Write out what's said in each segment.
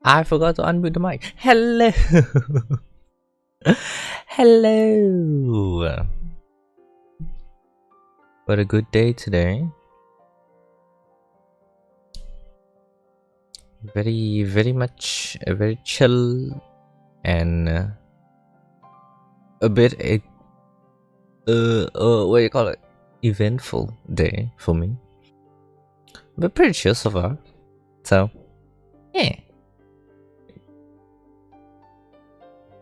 I forgot to unmute the mic. Hello. Hello. What a good day today. Very much a very chill and a bit what do you call it? Eventful day for me. But pretty chill so far. So, yeah.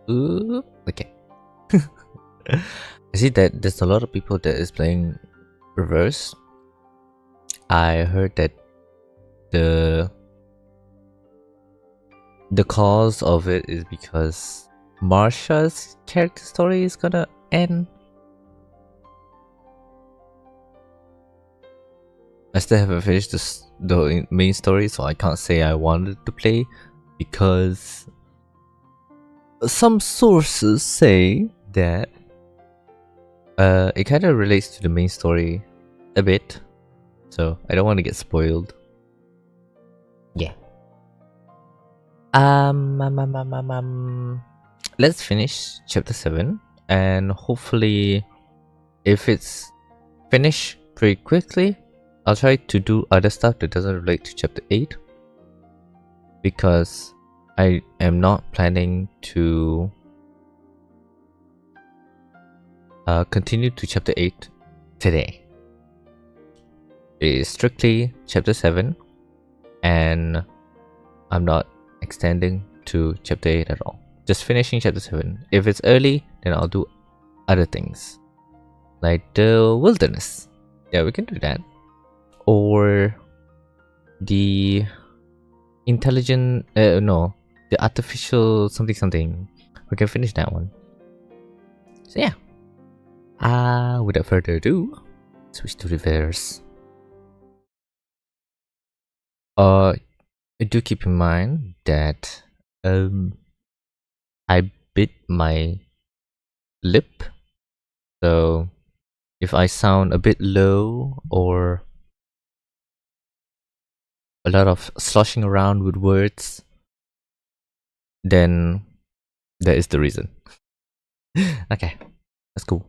Ooh, okay. I see that there's a lot of people that is playing reverse. I heard that the cause of it is because Marsha's character story is gonna end. I still haven't finished the main story, so I can't say I wanted to play because some sources say that it kind of relates to the main story a bit, so I don't want to get spoiled. Yeah. Let's finish chapter 7, and hopefully, if it's finished pretty quickly, I'll try to do other stuff that doesn't relate to chapter 8, because I am not planning to continue to chapter 8 today. It is strictly chapter 7, and I'm not extending to chapter 8 at all. Just finishing chapter 7. If it's early, then I'll do other things, like the wilderness. Yeah, we can do that. Or the intelligent, the artificial something. We can finish that one. So yeah. Without further ado, switch to reverse. Do keep in mind that I bit my lip, so if I sound a bit low or a lot of sloshing around with words, then that is the reason. Okay, that's cool.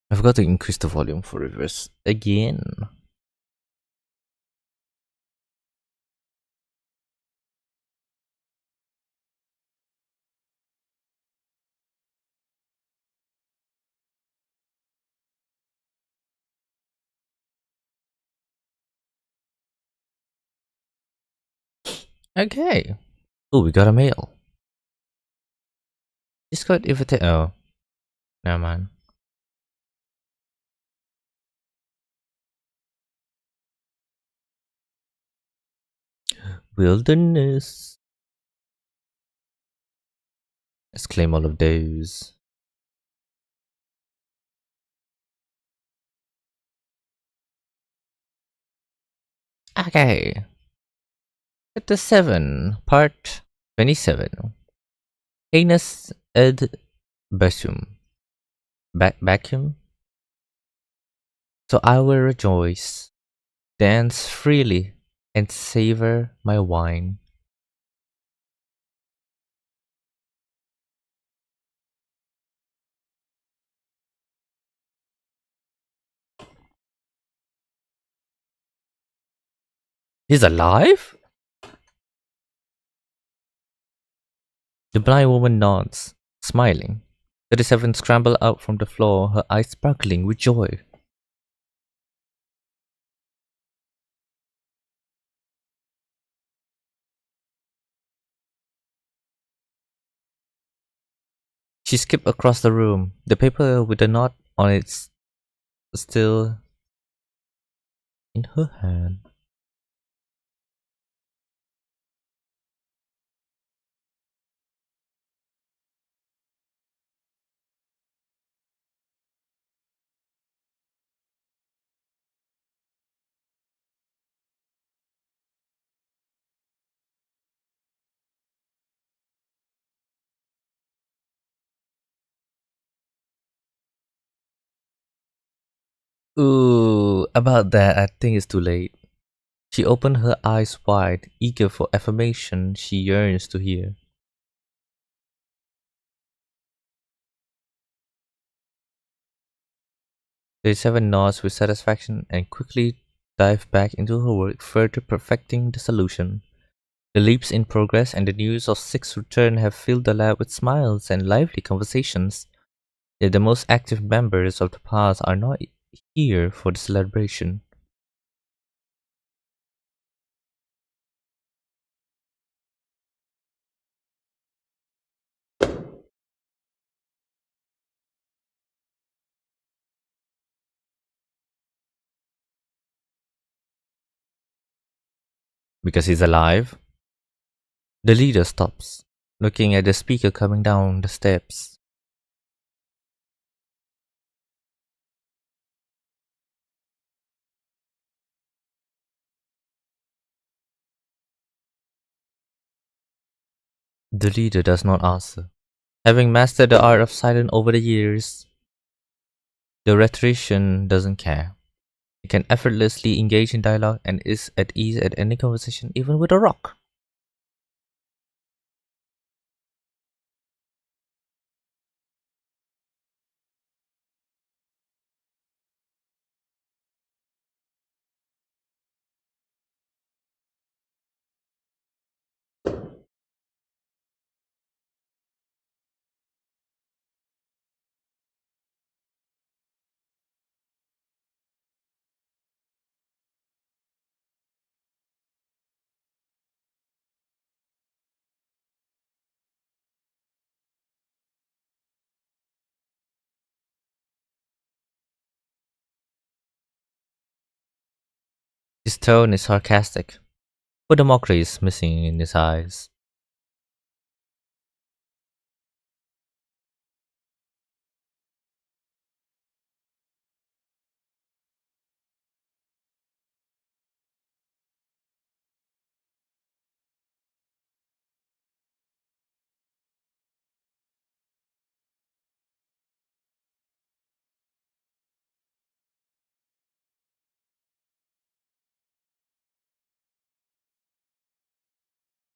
I forgot to increase the volume for reverse again. Okay. Oh, we got a mail. Discord invitation. Oh, never mind. Wilderness. Let's claim all of those. Okay. Chapter 7, Part 27. Heinous Ed Basum. Vacuum? So I will rejoice, dance freely, and savor my wine. He's alive? The blind woman nods, smiling. 37 scrambled out from the floor, her eyes sparkling with joy. She skipped across the room, the paper with the knot on it still in her hand. Ooh, about that, I think it's too late. She opened her eyes wide, eager for affirmation she yearns to hear. 37 nods with satisfaction and quickly dived back into her work, further perfecting the solution. The leaps in progress and the news of Six's return have filled the lab with smiles and lively conversations. Yet the most active members of the past are not here for the celebration. Because he's alive? The leader stops, looking at the speaker coming down the steps. The leader does not answer. Having mastered the art of silence over the years, the rhetorician doesn't care. He can effortlessly engage in dialogue and is at ease at any conversation, even with a rock. His tone is sarcastic, but the mockery is missing in his eyes.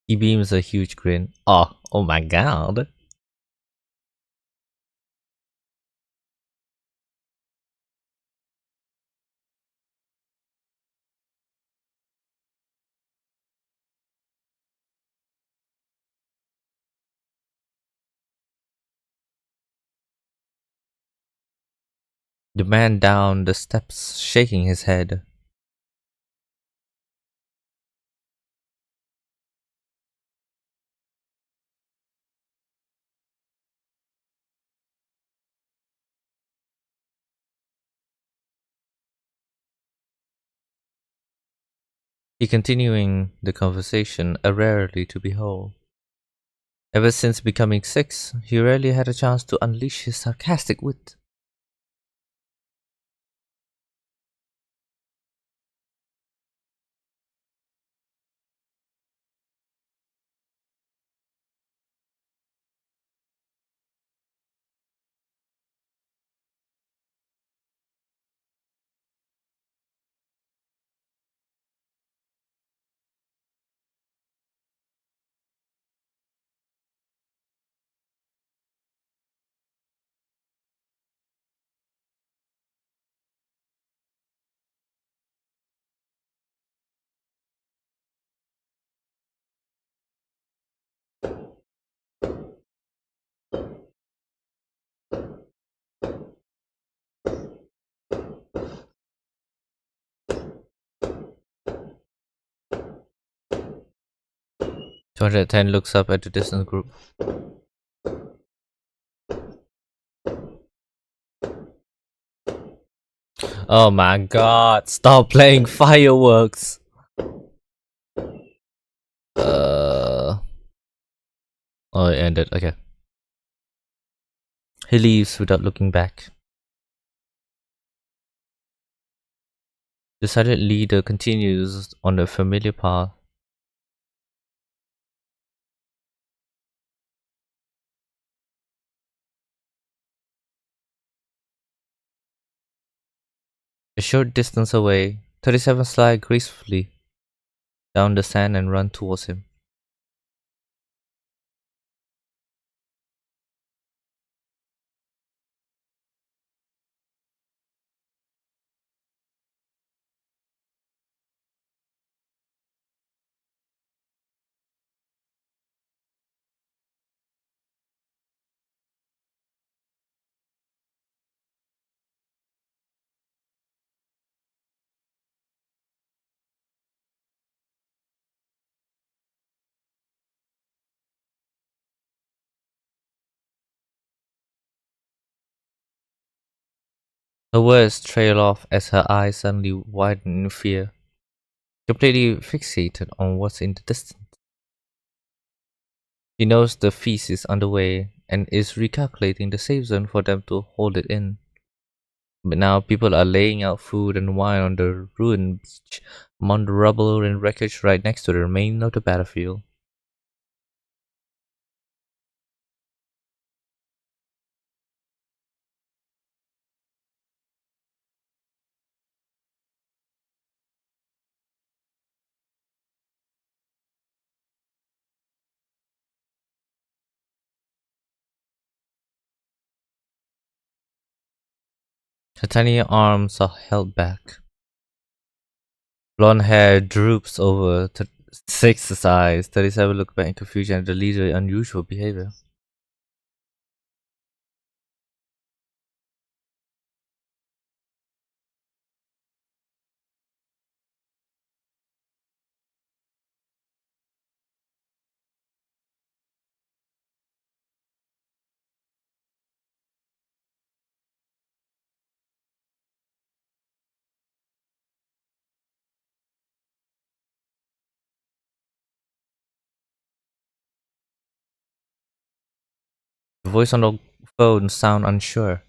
He beams a huge grin. Oh my god. The man down the steps shaking his head. He continuing the conversation, a rarity to behold. Ever since becoming six, he rarely had a chance to unleash his sarcastic wit. Ten looks up at the distant group. Oh my god, stop playing fireworks! Oh, it ended, okay. He leaves without looking back. The silent leader continues on the familiar path. A short distance away, 37 slide gracefully down the sand and run towards him. Her words trail off as her eyes suddenly widen in fear, completely fixated on what's in the distance. She knows the feast is underway and is recalculating the safe zone for them to hold it in. But now people are laying out food and wine on the ruined beach, among the rubble and wreckage right next to the remain of the battlefield. Her tiny arms are held back. Blonde hair droops over Six's eyes. 37 look back in confusion at the leader's unusual behavior. The voice on the phone sounds unsure.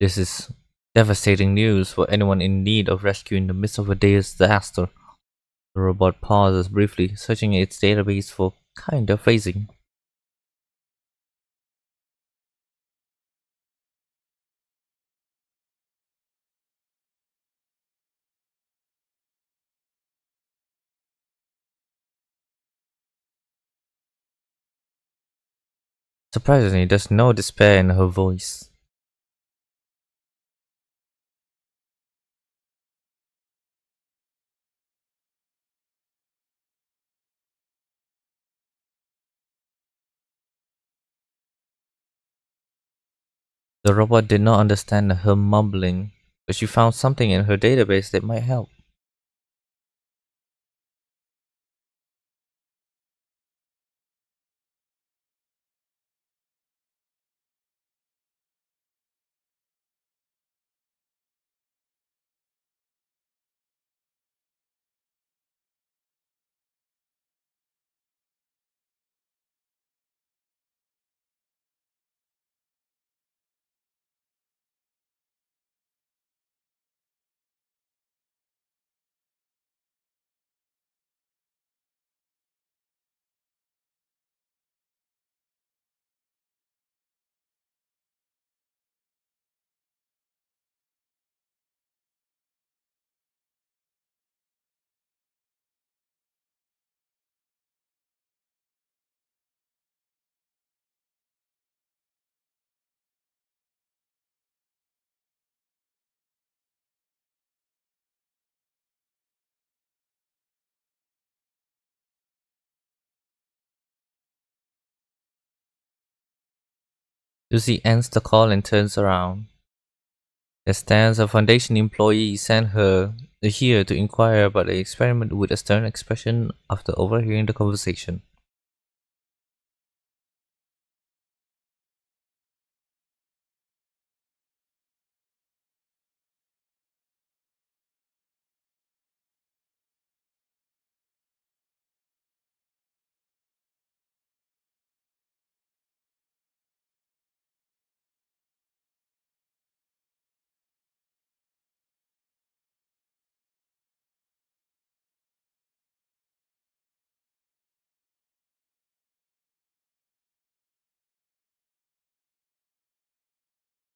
This is devastating news for anyone in need of rescue in the midst of a disaster. The robot pauses briefly, searching its database for kind of phrasing. Surprisingly, there's no despair in her voice. The robot did not understand her mumbling, but she found something in her database that might help. Lucy ends the call and turns around. There stands a Foundation employee sent her here to inquire about the experiment with a stern expression after overhearing the conversation.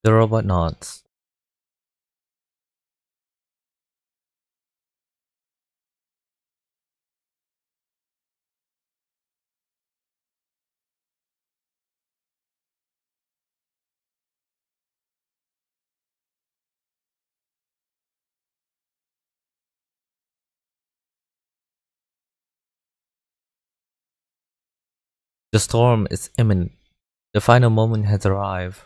The robot nods. The storm is imminent. The final moment has arrived.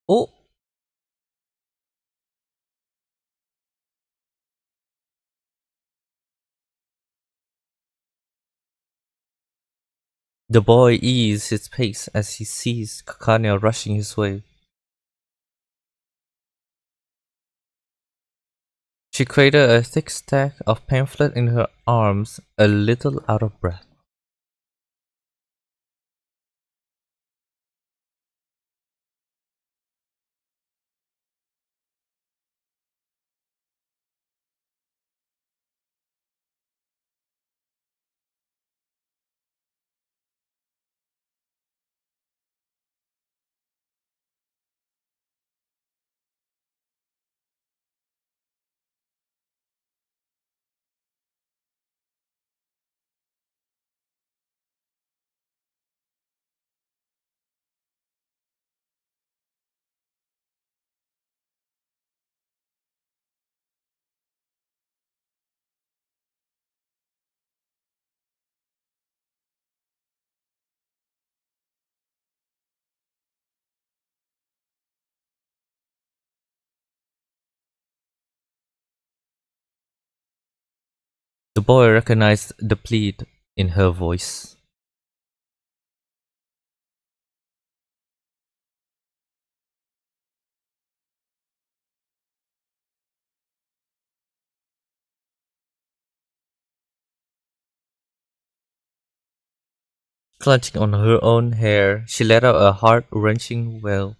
Oh! The boy eases his pace as he sees Kakania rushing his way. She cradled a thick stack of pamphlets in her arms, a little out of breath. The boy recognized the plead in her voice. Clutching on her own hair, she let out a heart-wrenching wail.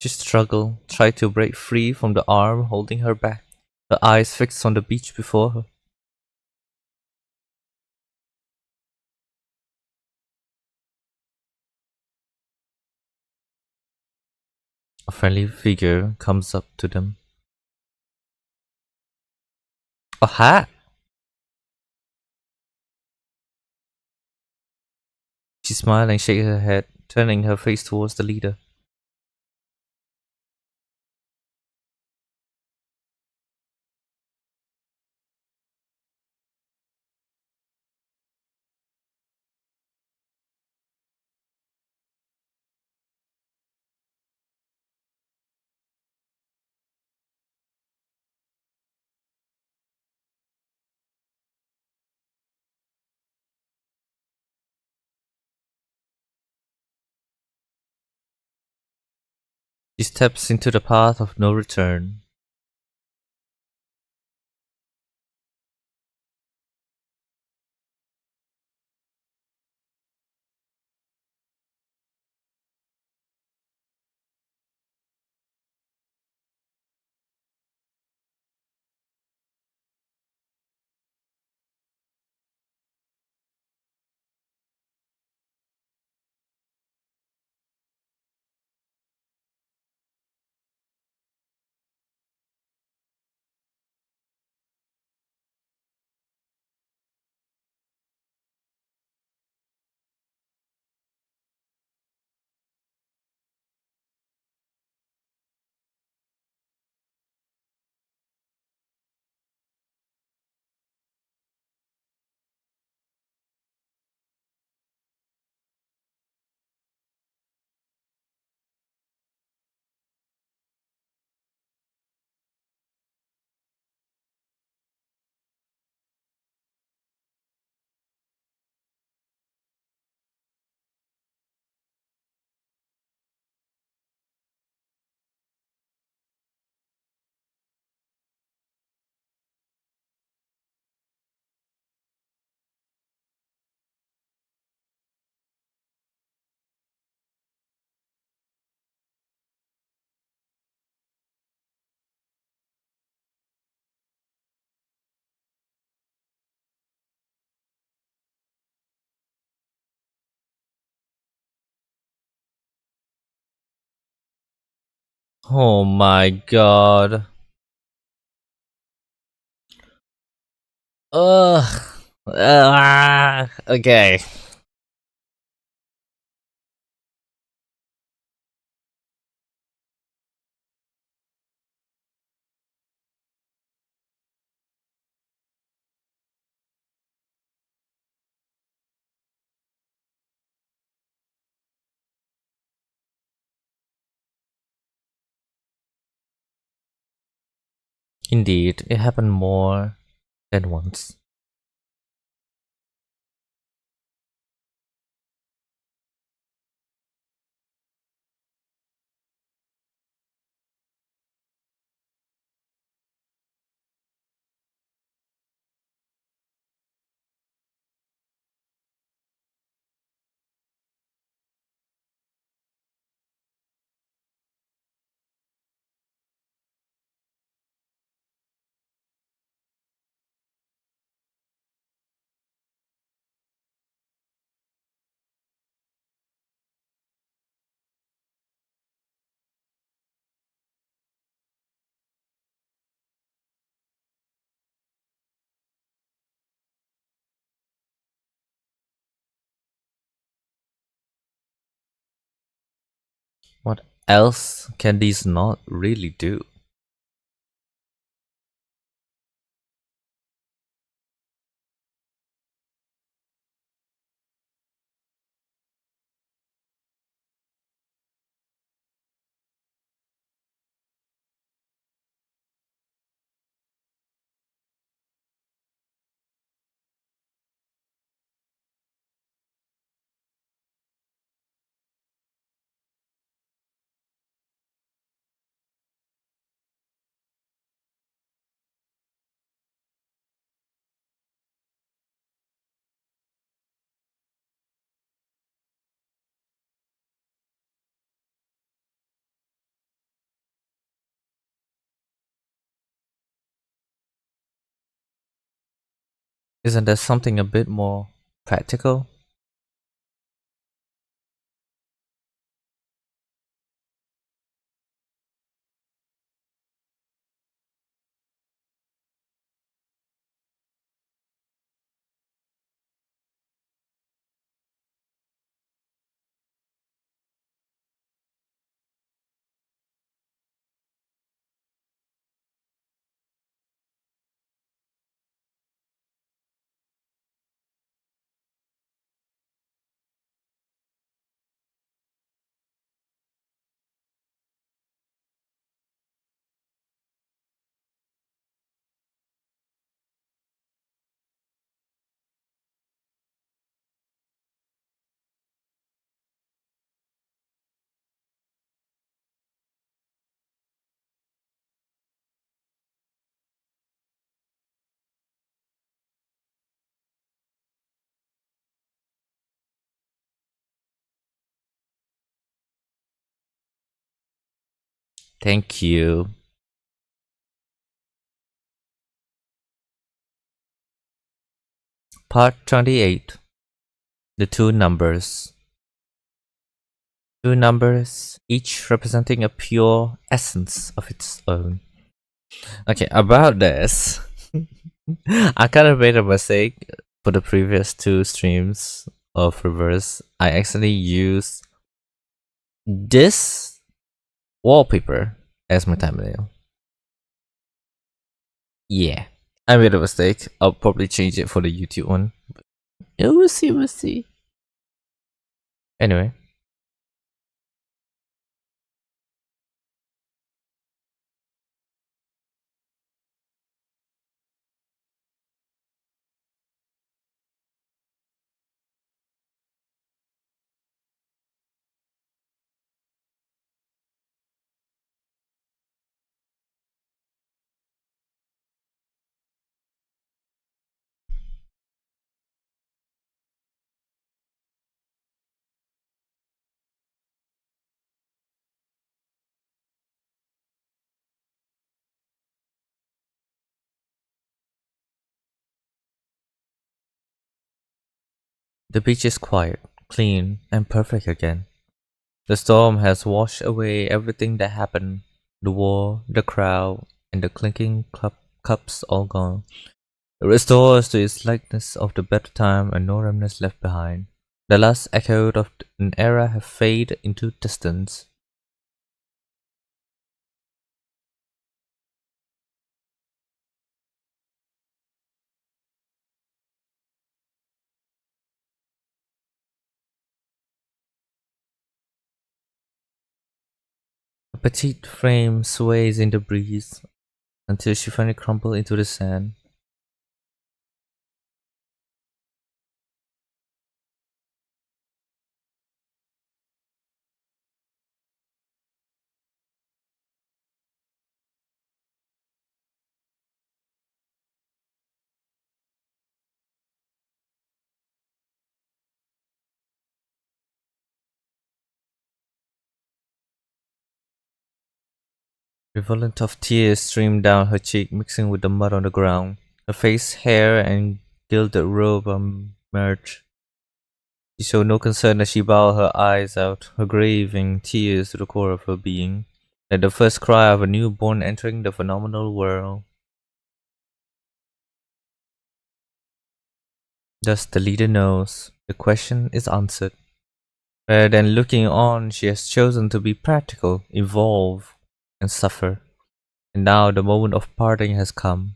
She struggled, tried to break free from the arm holding her back, her eyes fixed on the beach before her. A friendly figure comes up to them. A hat! She smiled and shook her head, turning her face towards the leader. She steps into the path of no return. Oh my god. Ugh. Okay. Indeed, it happened more than once. What else can these not really do? Isn't there something a bit more practical? Thank you. Part 28. The two numbers. Two numbers, each representing a pure essence of its own. Okay, about this, I kind of made a mistake for the previous two streams of reverse. I accidentally used this wallpaper as my thumbnail. Yeah, I made a mistake. I'll probably change it for the YouTube one. Yeah, we'll see, we'll see. Anyway, the beach is quiet, clean, and perfect again. The storm has washed away everything that happened. The war, the crowd, and the clinking cups all gone. It restores to its likeness of the better time and no remnants left behind. The last echo of an era have faded into distance. A petite frame sways in the breeze until she finally crumbles into the sand. Rivulet of tears streamed down her cheek, mixing with the mud on the ground. Her face, hair, and gilded robe merged. She showed no concern as she bowed her eyes out, her grieving tears to the core of her being, like the first cry of a newborn entering the phenomenal world. Thus the leader knows. The question is answered. Rather than looking on, she has chosen to be practical, evolve, and suffer. And now the moment of parting has come.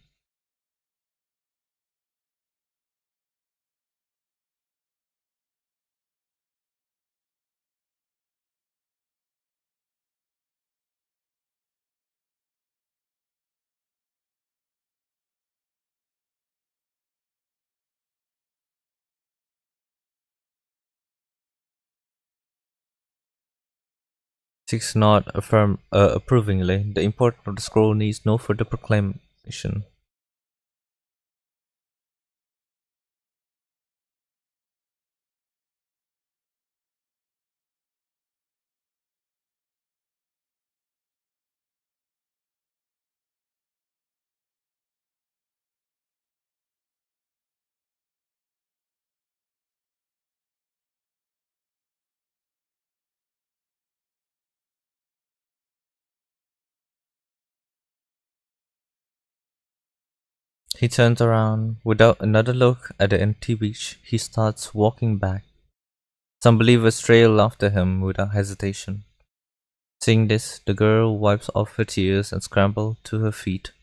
Six nod approvingly. The importance of the scroll needs no further proclamation. He turns around. Without another look at the empty beach, he starts walking back. Some believers trail after him without hesitation. Seeing this, the girl wipes off her tears and scrambles to her feet.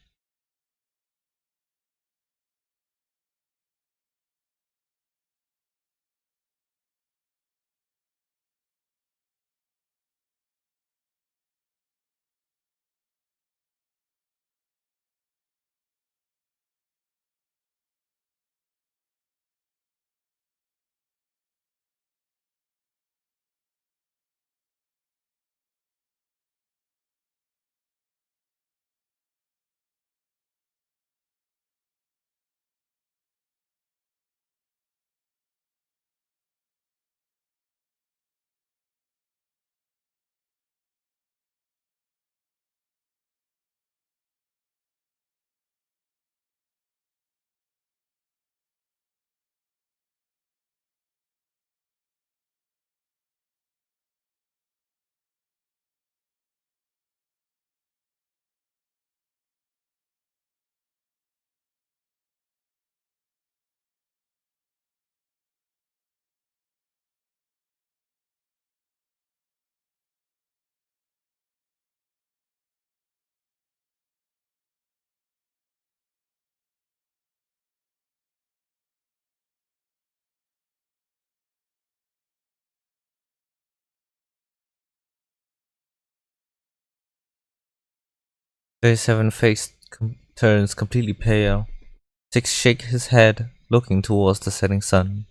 The seven face turns completely pale. Six shakes his head, looking towards the setting sun.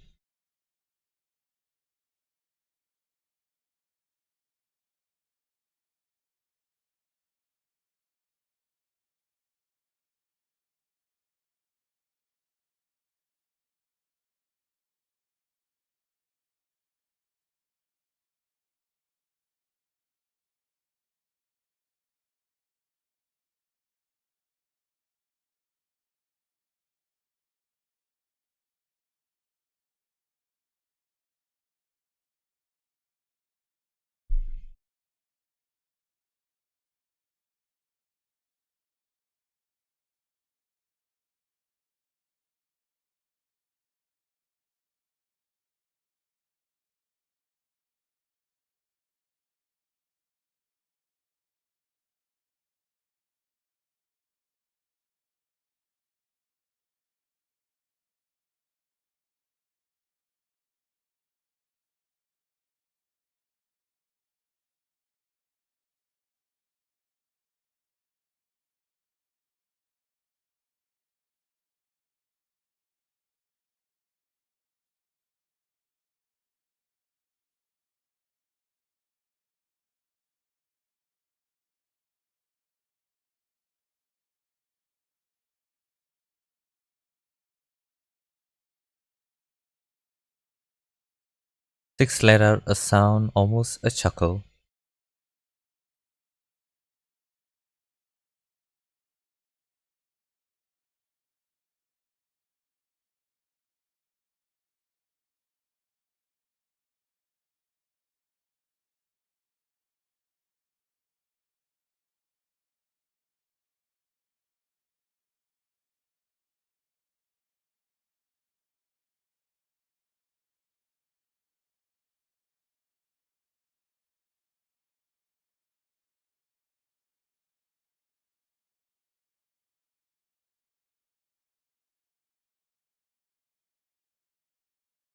Six let out a sound, almost a chuckle.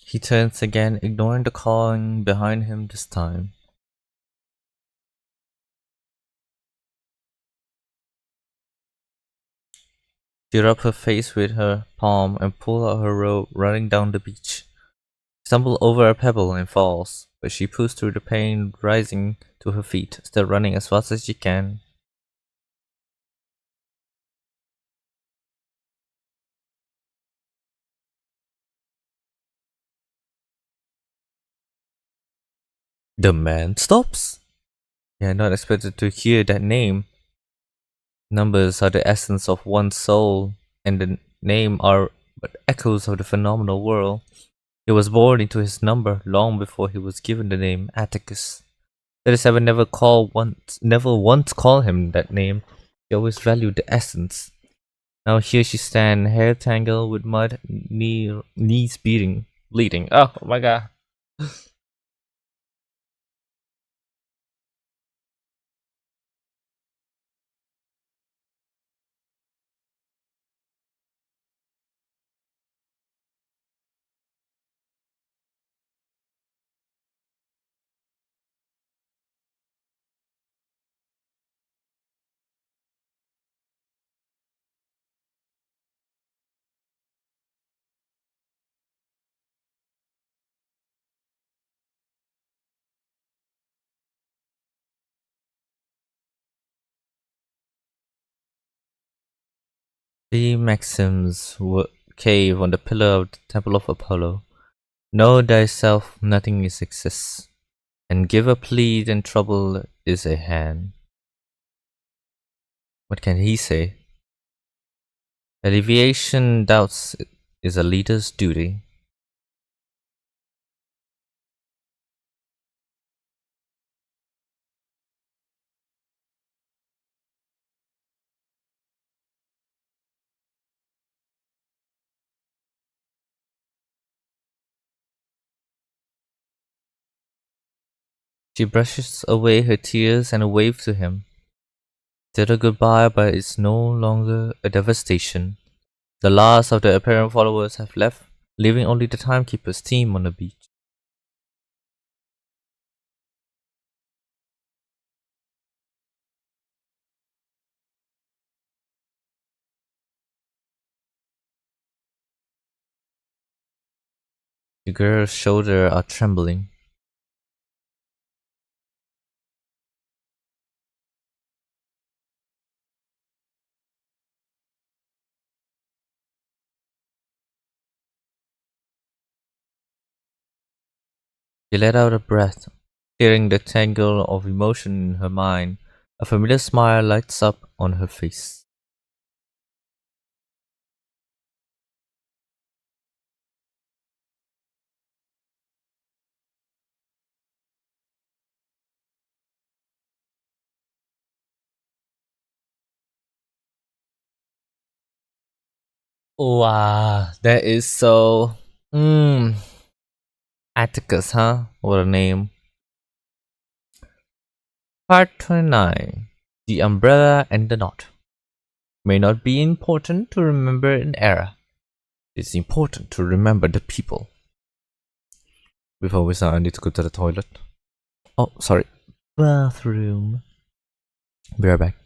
He turns again, ignoring the calling behind him this time. She rubs her face with her palm and pulls out her robe, running down the beach. She stumbles over a pebble and falls, but she pulls through the pain, rising to her feet, still running as fast as she can. The man stops. He had not expected to hear that name. Numbers are the essence of one's soul, and the name are but echoes of the phenomenal world. He was born into his number long before he was given the name Atticus. 37 never once called him that name. He always valued the essence. Now here she stand, hair tangled with mud, knees bleeding. Oh my god. The Maxims cave on the pillar of the temple of Apollo. Know thyself nothing is exists, and give a plea and trouble is a hand. What can he say? Alleviation doubts is a leader's duty. She brushes away her tears and waves to him. Said a goodbye, but it's no longer a devastation. The last of the apparent followers have left, leaving only the timekeeper's team on the beach. The girl's shoulders are trembling. She let out a breath, clearing the tangle of emotion in her mind. A familiar smile lights up on her face. Wow, that is so. Mmm. Atticus, huh? What a name. Part 29. The Umbrella and the Knot. May not be important to remember an era. It's important to remember the people. Before we start, I need to go to the toilet. Oh, sorry. Bathroom. Be right back.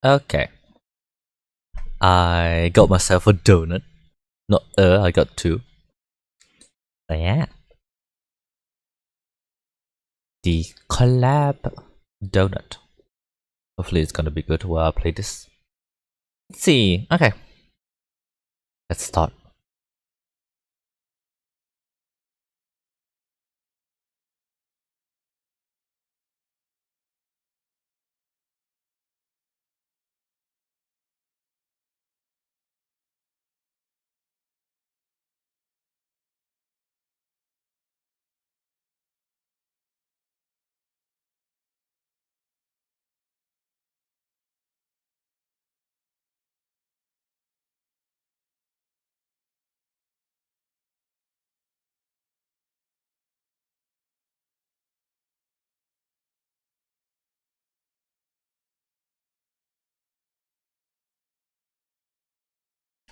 Okay. I got myself a donut. Not I got two. So yeah. The collab donut. Hopefully it's gonna be good while I play this. Let's see. Okay. Let's start.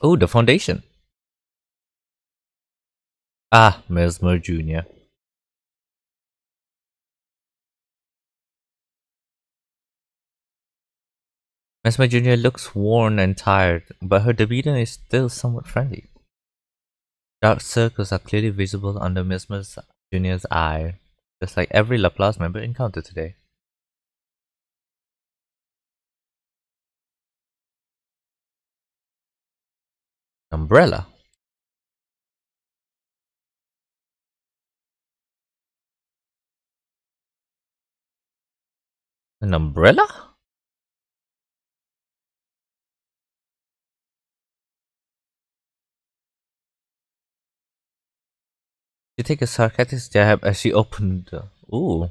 Oh, the foundation. Ah, Mesmer Jr. Mesmer Jr. looks worn and tired, but her demeanor is still somewhat friendly. Dark circles are clearly visible under Mesmer Jr.'s eye, just like every Laplace member encountered today. Umbrella? An umbrella? She took a sarcastic stab as she opened the... Ooh.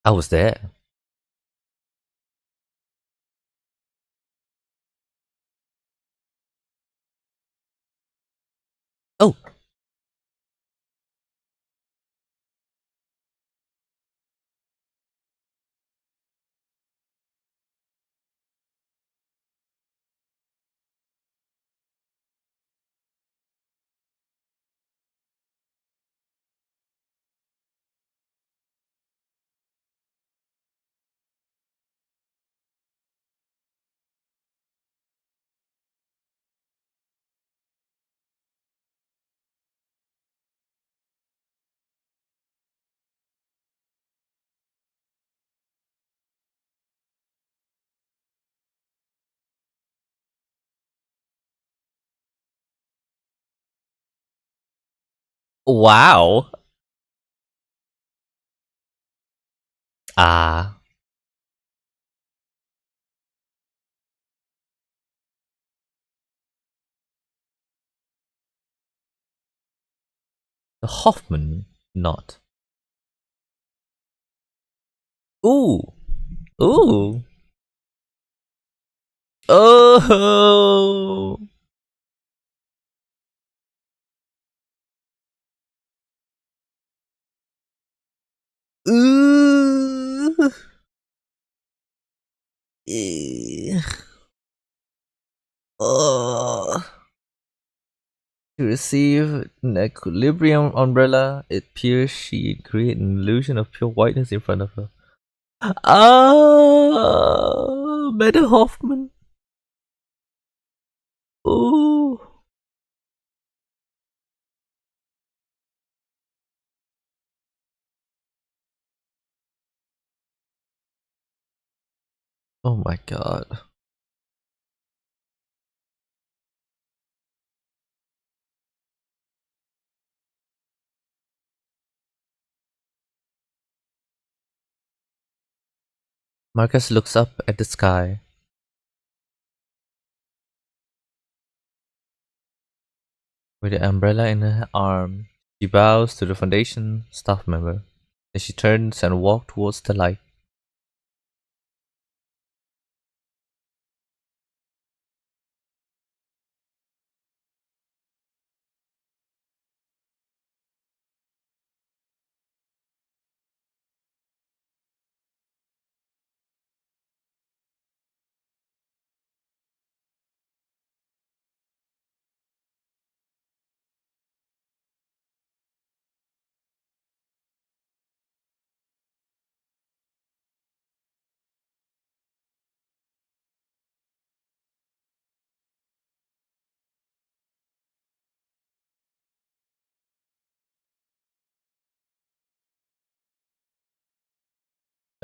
I was there. Oh! Wow! Ah. The Hoffman knot. Ooh! Ooh! Oh! Ooh! Eh. Oh. To receive an equilibrium umbrella, it appears she create an illusion of pure whiteness in front of her. Ah, Madam Hoffman. Oh, Oh my god. Marcus looks up at the sky. With the umbrella in her arm, she bows to the Foundation staff member. Then she turns and walks towards the light.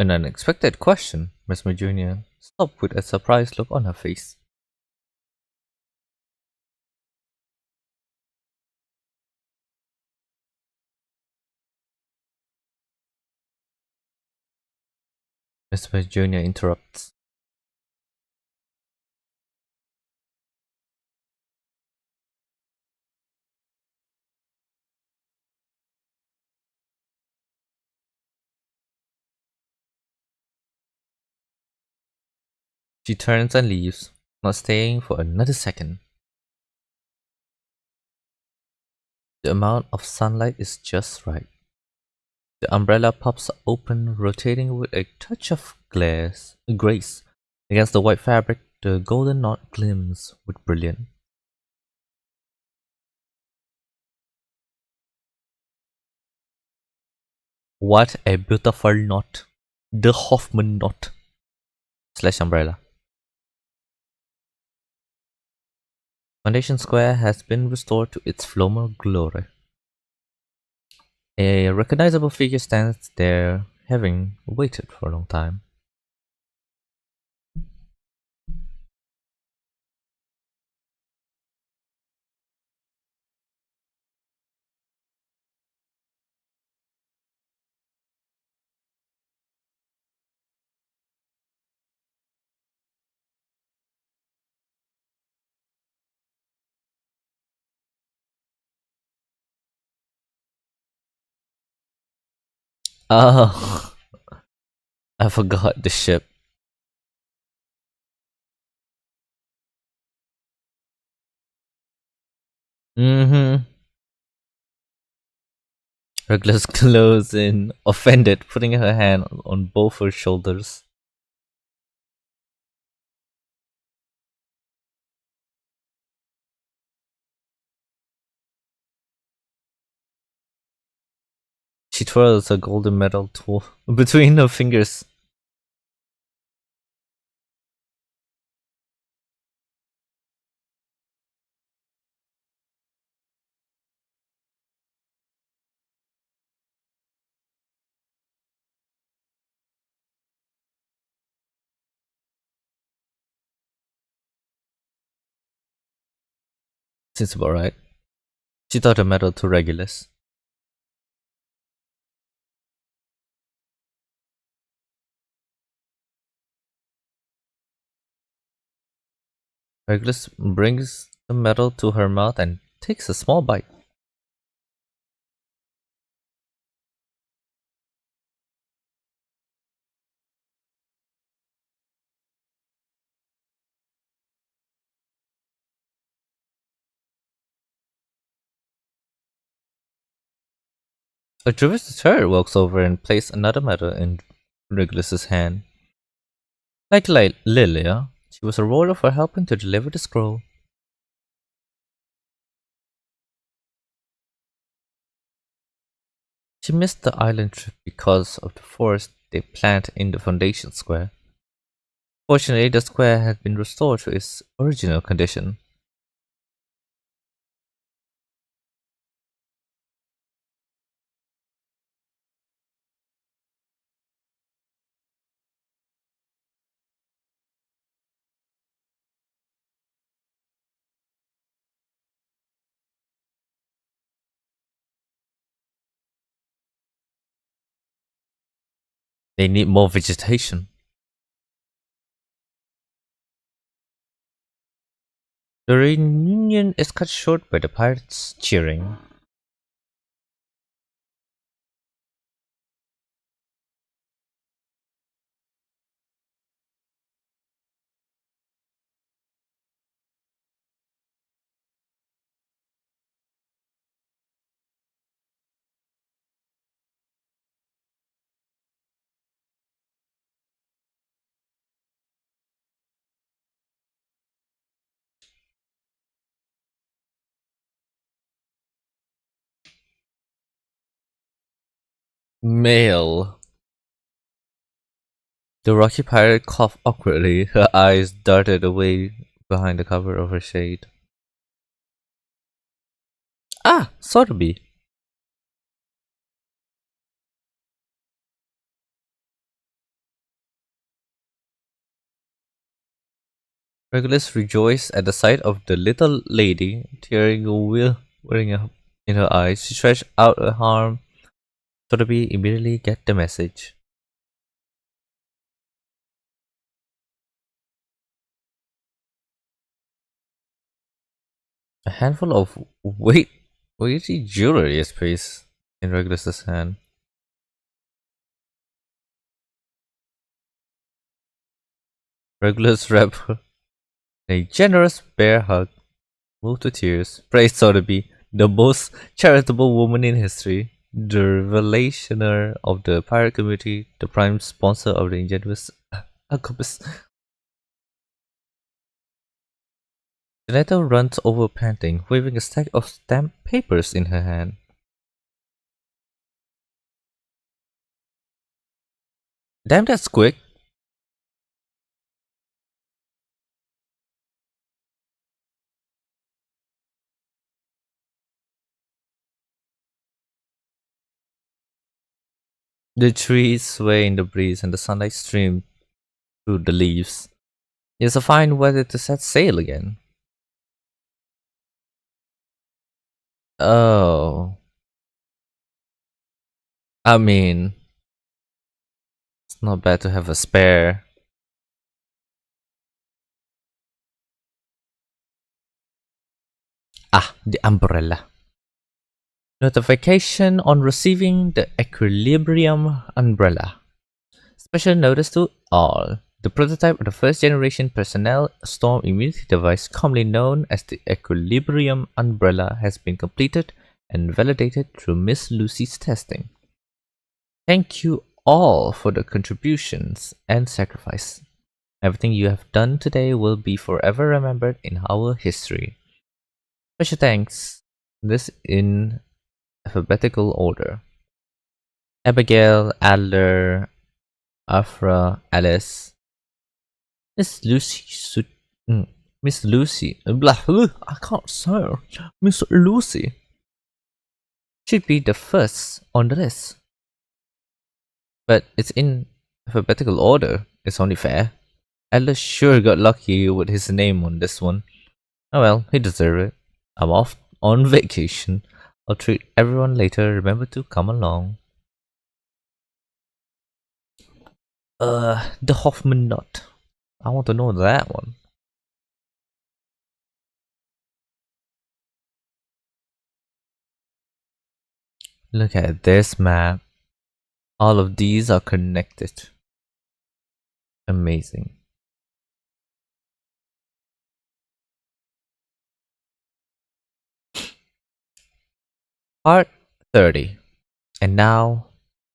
An unexpected question, Miss Junior stopped with a surprised look on her face. Miss Junior interrupts. She turns and leaves, not staying for another second. The amount of sunlight is just right. The umbrella pops open, rotating with a touch of grace. Against the white fabric, the golden knot gleams with brilliance. What a beautiful knot. The Hoffman knot. Slash umbrella. Foundation Square has been restored to its former glory. A recognizable figure stands there, having waited for a long time. Oh, I forgot the ship. Mm-hmm. Regulus glows in, offended, putting her hand on both her shoulders. She twirls a golden medal between her fingers. Seems about right. She taught the medal to Regulus. Regulus brings the medal to her mouth and takes a small bite. A Juventus walks over and places another medal in Regulus's hand. Like Lilia, she was rewarded for helping to deliver the scroll. She missed the island trip because of the forest they planted in the Foundation Square. Fortunately, the square had been restored to its original condition. They need more vegetation. The reunion is cut short by the pirates cheering. Male. The rocky pirate coughed awkwardly. Her eyes darted away behind the cover of her shade. Ah, Sotheby. Regulus rejoiced at the sight of the little lady, tearing a will wearing in her eyes. She stretched out her arm. Sotheby immediately get the message. A handful of weighty jewelry is placed in Regulus's hand. Regulus wrapped her in a generous bear hug, moved to tears, praised Sotheby, the most charitable woman in history, the revelationer of the pirate community, the prime sponsor of the ingenious alchemist. The letter runs over panting, waving a stack of stamped papers in her hand. Damn, that's quick. The trees sway in the breeze and the sunlight streams through the leaves. It's a fine weather to set sail again. Oh, I mean, it's not bad to have a spare. Ah, the umbrella. Notification on receiving the Equilibrium umbrella. Special notice to all. The prototype of the first generation personnel storm immunity device, commonly known as the Equilibrium umbrella, has been completed and validated through Miss Lucy's testing. Thank you all for the contributions and sacrifice. Everything you have done today will be forever remembered in our history. Special thanks. This in alphabetical order. Abigail, Adler, Afra, Alice, Miss Lucy, Miss Lucy, I can't say her. Miss Lucy should be the first on the list. But it's in alphabetical order. It's only fair. Adler sure got lucky with his name on this one. Oh well, he deserved it. I'm off on vacation. I'll treat everyone later. Remember to come along. The Hoffman nut. I want to know that one. Look at this map. All of these are connected. Amazing. Part 30. And now,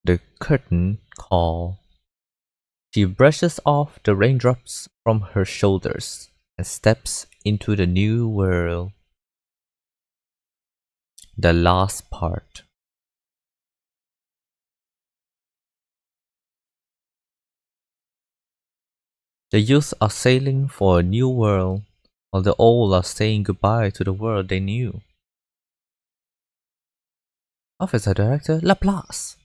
the curtain call. She brushes off the raindrops from her shoulders and steps into the new world. The last part. The youth are sailing for a new world, while the old are saying goodbye to the world they knew. Officer Director Laplace.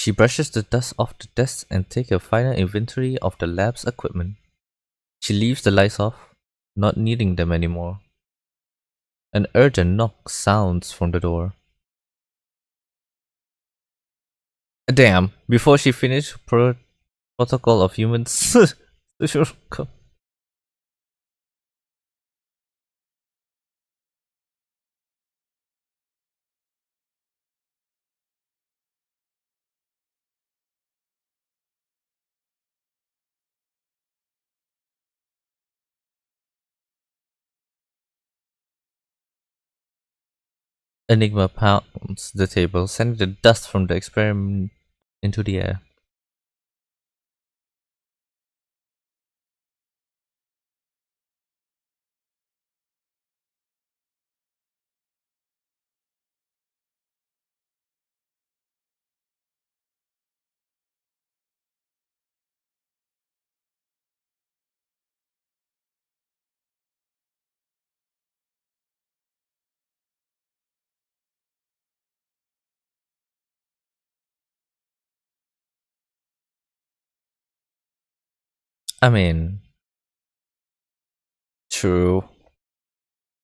She brushes the dust off the desk and takes a final inventory of the lab's equipment. She leaves the lights off, not needing them anymore. An urgent knock sounds from the door. Damn, before she finished protocol of humans. Enigma pounds the table, sending the dust from the experiment into the air. I mean, true.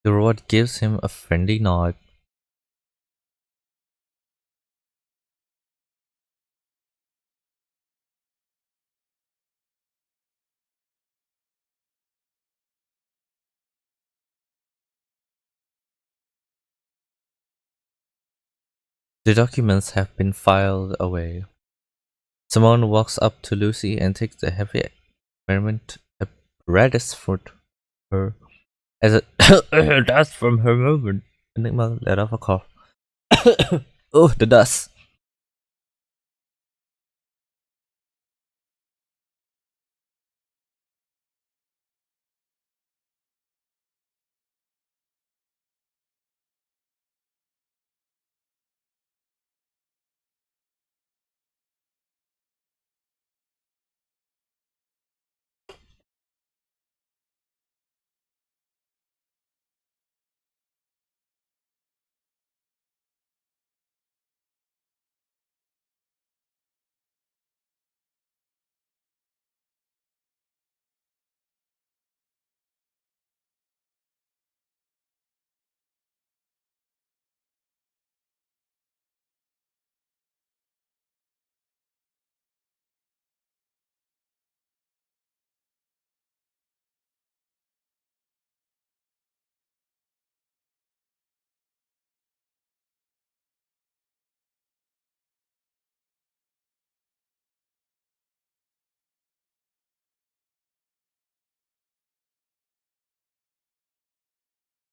The robot gives him a friendly nod. The documents have been filed away. Simone walks up to Lucy and takes the heavy experiment apparatus from her as a dust from her movement. Enigma let off a cough. Oh, the dust.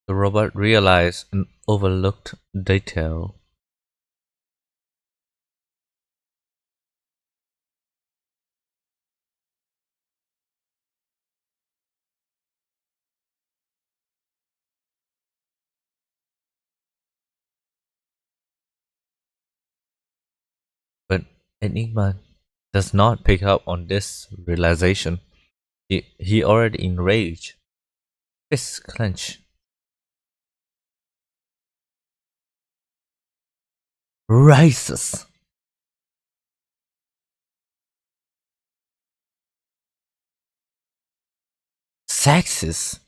The robot realized an overlooked detail. But Enigma does not pick up on this realization. He already enraged. Fists clench. Rises. Sexist.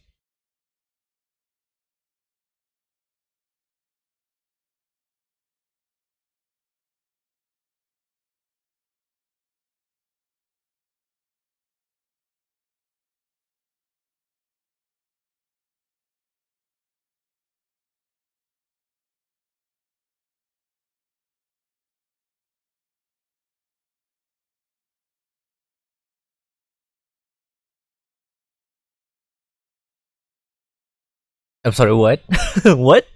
I'm sorry, what? What?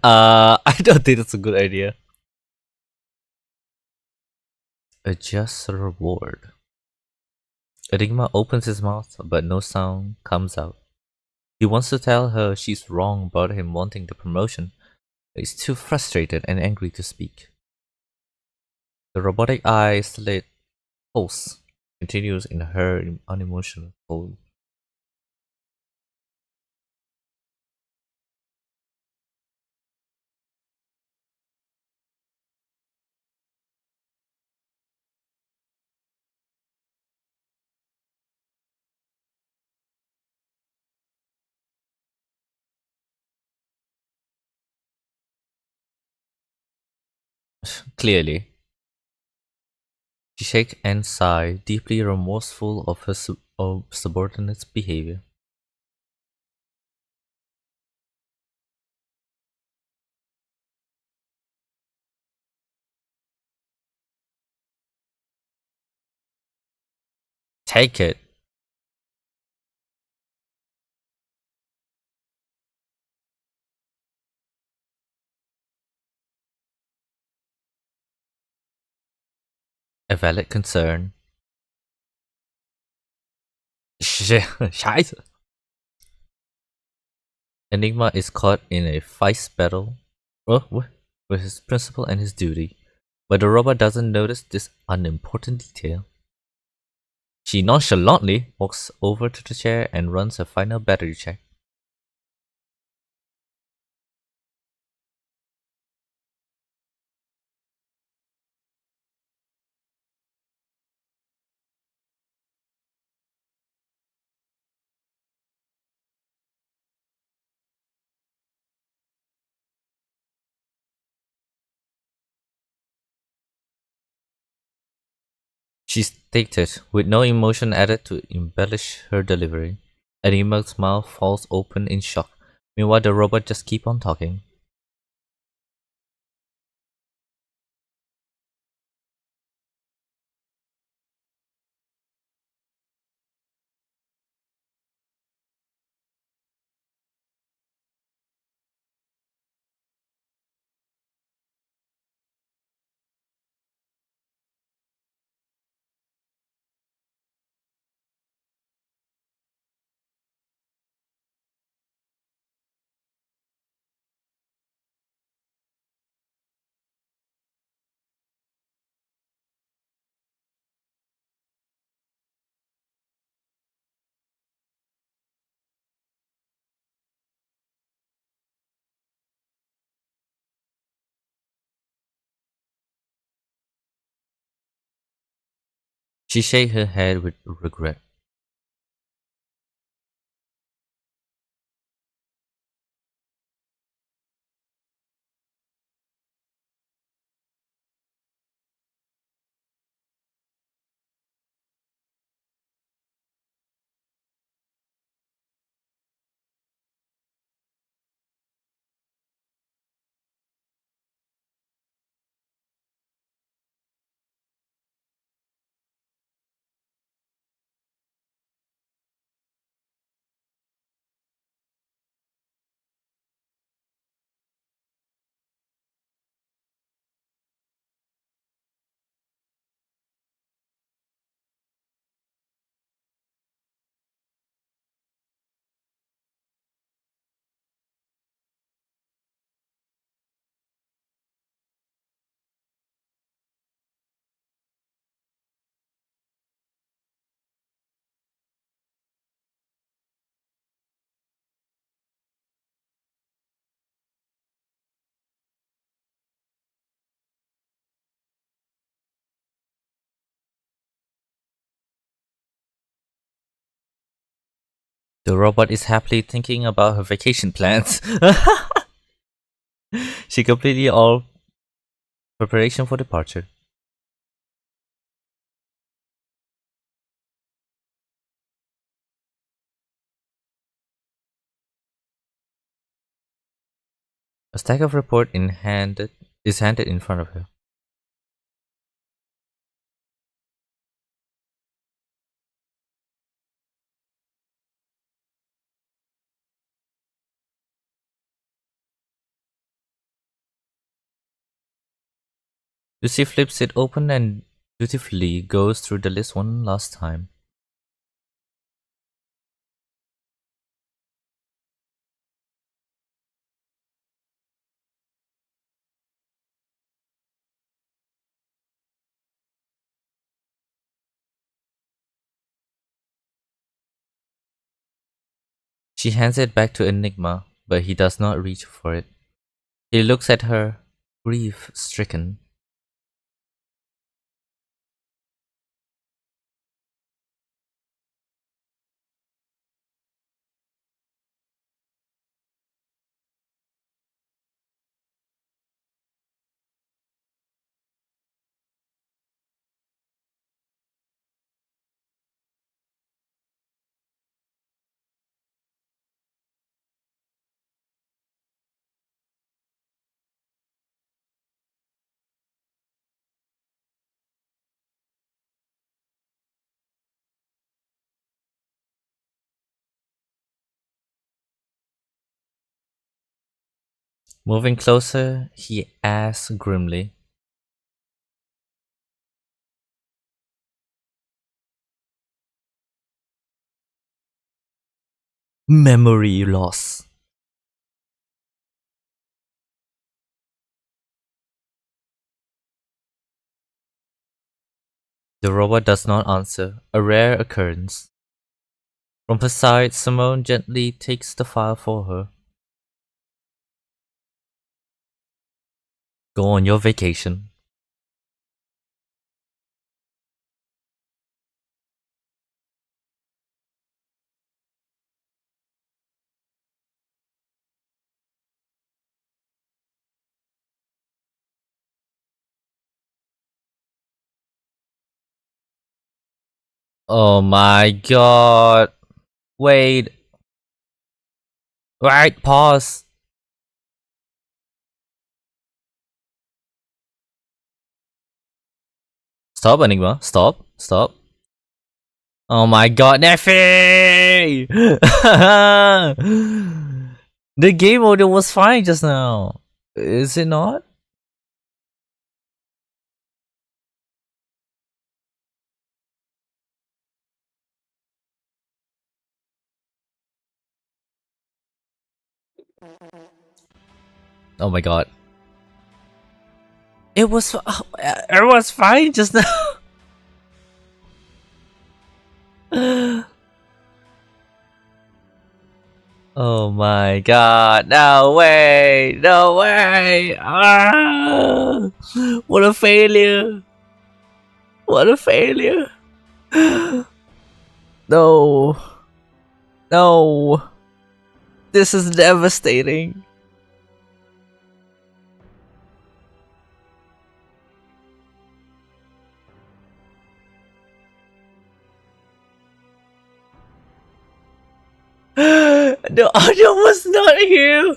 I don't think that's a good idea. A just reward. Enigma opens his mouth, but no sound comes out. He wants to tell her she's wrong about him wanting the promotion, but he's too frustrated and angry to speak. The robotic eye slit pulse continues in her unemotional tone. Clearly, she shakes and sighs, deeply remorseful of her subordinate's behavior. Take it. A valid concern. Scheiße. Enigma is caught in a feist battle with his principal and his duty, but the robot doesn't notice this unimportant detail. She nonchalantly walks over to the chair and runs a final battery check. She stated, with no emotion added to embellish her delivery. Enigma's mouth falls open in shock. Meanwhile, the robot just keeps on talking. She shakes her head with regret. The robot is happily thinking about her vacation plans. She completely all preparation for departure. A stack of report is handed in front of her. Lucy flips it open and dutifully goes through the list one last time. She hands it back to Enigma, but he does not reach for it. He looks at her, grief-stricken. Moving closer, he asks grimly, "Memory loss." The robot does not answer, a rare occurrence. From her side, Simone gently takes the file for her. Go on your vacation. Oh my god. Wait. Right, pause. Stop, Enigma. Stop. Stop. Oh my god, Neffy! The game audio was fine just now. Is it not? Oh my god. It was fine just now. Oh my god. No way. No way. Ah, what a failure. What a failure. No. No. This is devastating. The audio was not here.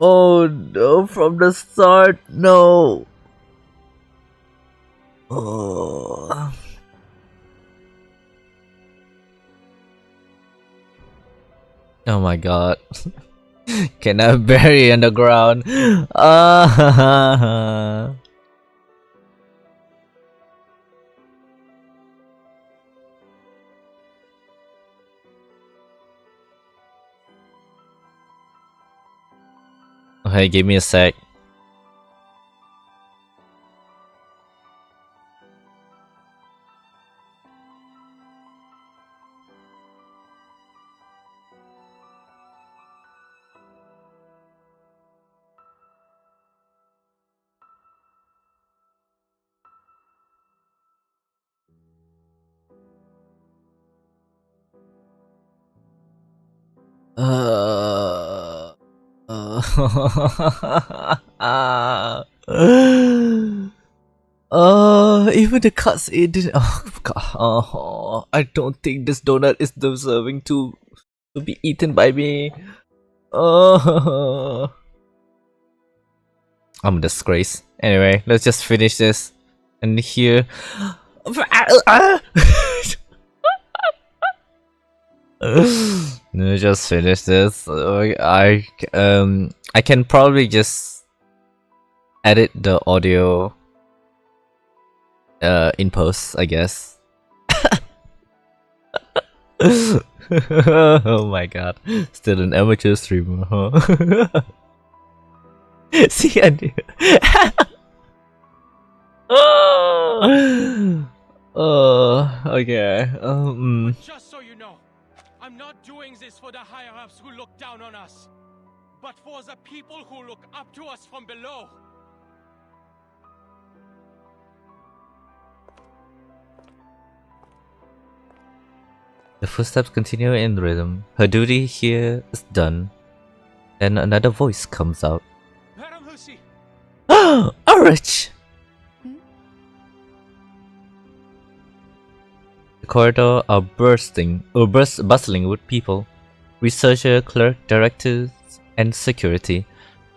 Oh no, from the start, no. Oh. Oh my god. Can I bury underground? Ah. Okay, give me a sec. Uh, even the cuts it didn't. Oh god. I don't think this donut is deserving to be eaten by me. Oh, I'm a disgrace. Anyway, let's just finish this. And here. Let me just finish this. I can probably just edit the audio in post, I guess. Oh my god. Still an amateur streamer, huh? See, I knew. Okay. But just so you know, I'm not doing this for the higher-ups who look down on us, but for the people who look up to us from below. The footsteps continue in rhythm. Her duty here is done. Then another voice comes out. Madam Lucy! Ulrich! The corridor are bustling with people. Researcher, clerk, directors, and security.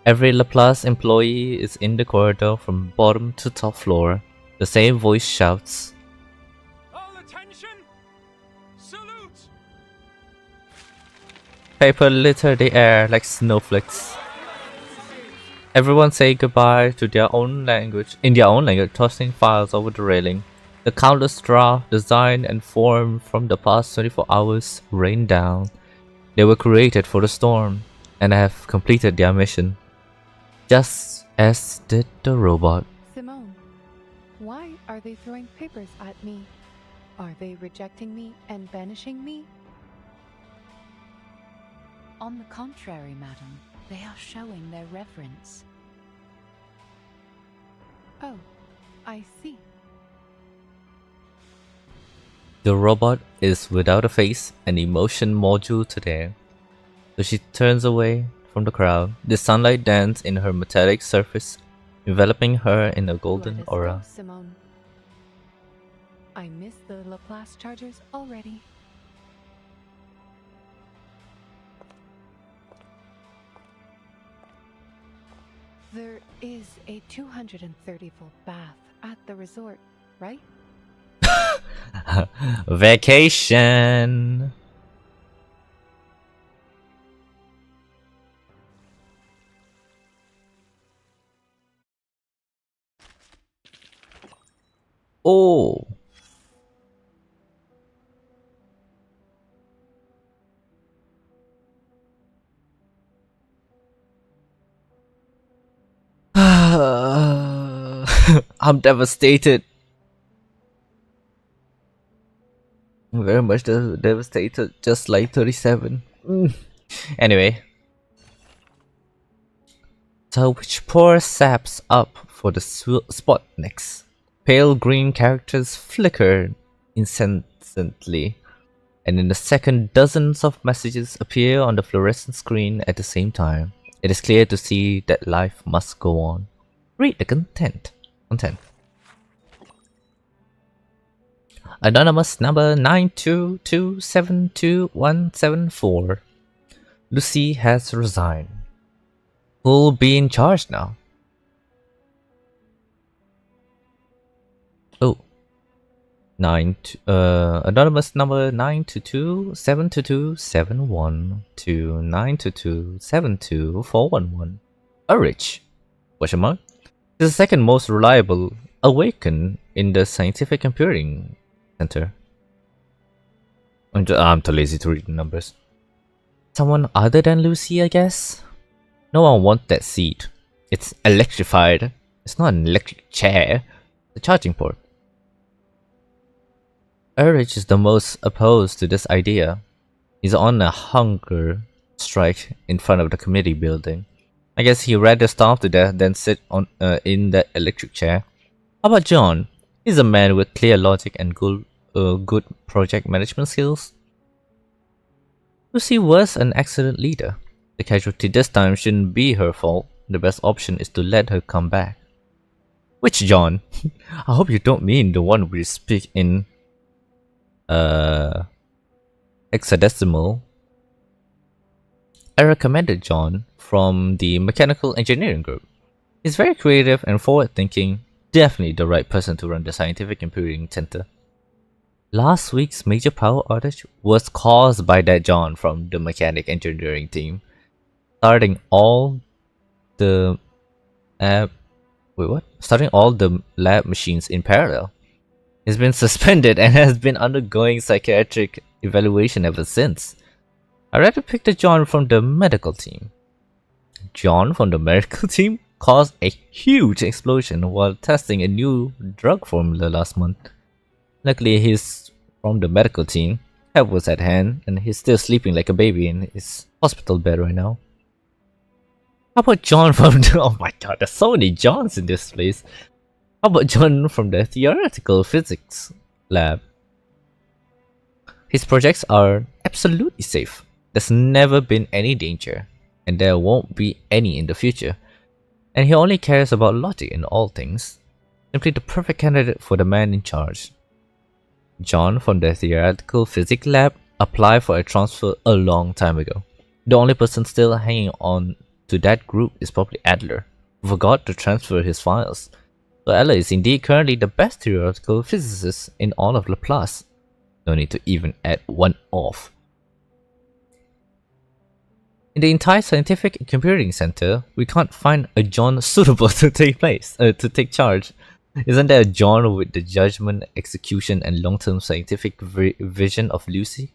Every Laplace employee is in the corridor from bottom to top floor. The same voice shouts. All attention! Salute! Paper litter the air like snowflakes. Everyone say goodbye to their own language, in their own language, tossing files over the railing. The countless drafts, designed and formed from the past 24 hours, rain down. They were created for the storm, and have completed their mission. Just as did the robot. Simone, why are they throwing papers at me? Are they rejecting me and banishing me? On the contrary, madam, they are showing their reverence. Oh, I see. The robot is without a face and emotion module today. So she turns away from the crowd. The sunlight dances in her metallic surface, enveloping her in a golden Let us aura. go, Simone. I miss the Laplace Chargers already. There is a 230-volt bath at the resort, right? Vacation! Oh! I'm devastated. I'm very much devastated, just like 37. Anyway. So which pour saps up for the spot next? Pale green characters flicker incessantly, and in a second dozens of messages appear on the fluorescent screen at the same time. It is clear to see that life must go on. Read the content. Anonymous number 922722174. Lucy has resigned. Who'll be in charge now? Oh. Anonymous number 922722271 to 922722411. Ulrich. Question mark? Is the second most reliable awaken in the scientific computing center. I'm too lazy to read the numbers. Someone other than Lucy, I guess? No one wants that seat. It's electrified. It's not an electric chair. The charging port. Ulrich is the most opposed to this idea. He's on a hunger strike in front of the committee building. I guess he'd rather starve to death than sit on in that electric chair. How about John? He's a man with clear logic and good project management skills. Lucy was an excellent leader. The casualty this time shouldn't be her fault. The best option is to let her come back. Which John? I hope you don't mean the one we speak in hexadecimal. I recommended John from the mechanical engineering group. He's very creative and forward-thinking. Definitely the right person to run the scientific computing center. Last week's major power outage was caused by that John from the mechanic engineering team, starting all the lab machines in parallel. He's been suspended and has been undergoing psychiatric evaluation ever since. I rather picked a John from the medical team. John from the medical team caused a huge explosion while testing a new drug formula last month. Luckily, he's from the medical team. Help was at hand, and he's still sleeping like a baby in his hospital bed right now. How about John from the... Oh my god, there's so many Johns in this place. How about John from the theoretical physics lab? His projects are absolutely safe. There's never been any danger, and there won't be any in the future. And he only cares about logic in all things. Simply the perfect candidate for the man in charge. John from the theoretical physics lab applied for a transfer a long time ago. The only person still hanging on to that group is probably Adler, who forgot to transfer his files. So Adler is indeed currently the best theoretical physicist in all of Laplace. No need to even add one off. In the entire scientific and computing center, we can't find a John suitable to take charge. Isn't there a John with the judgment, execution, and long-term scientific vision of Lucy?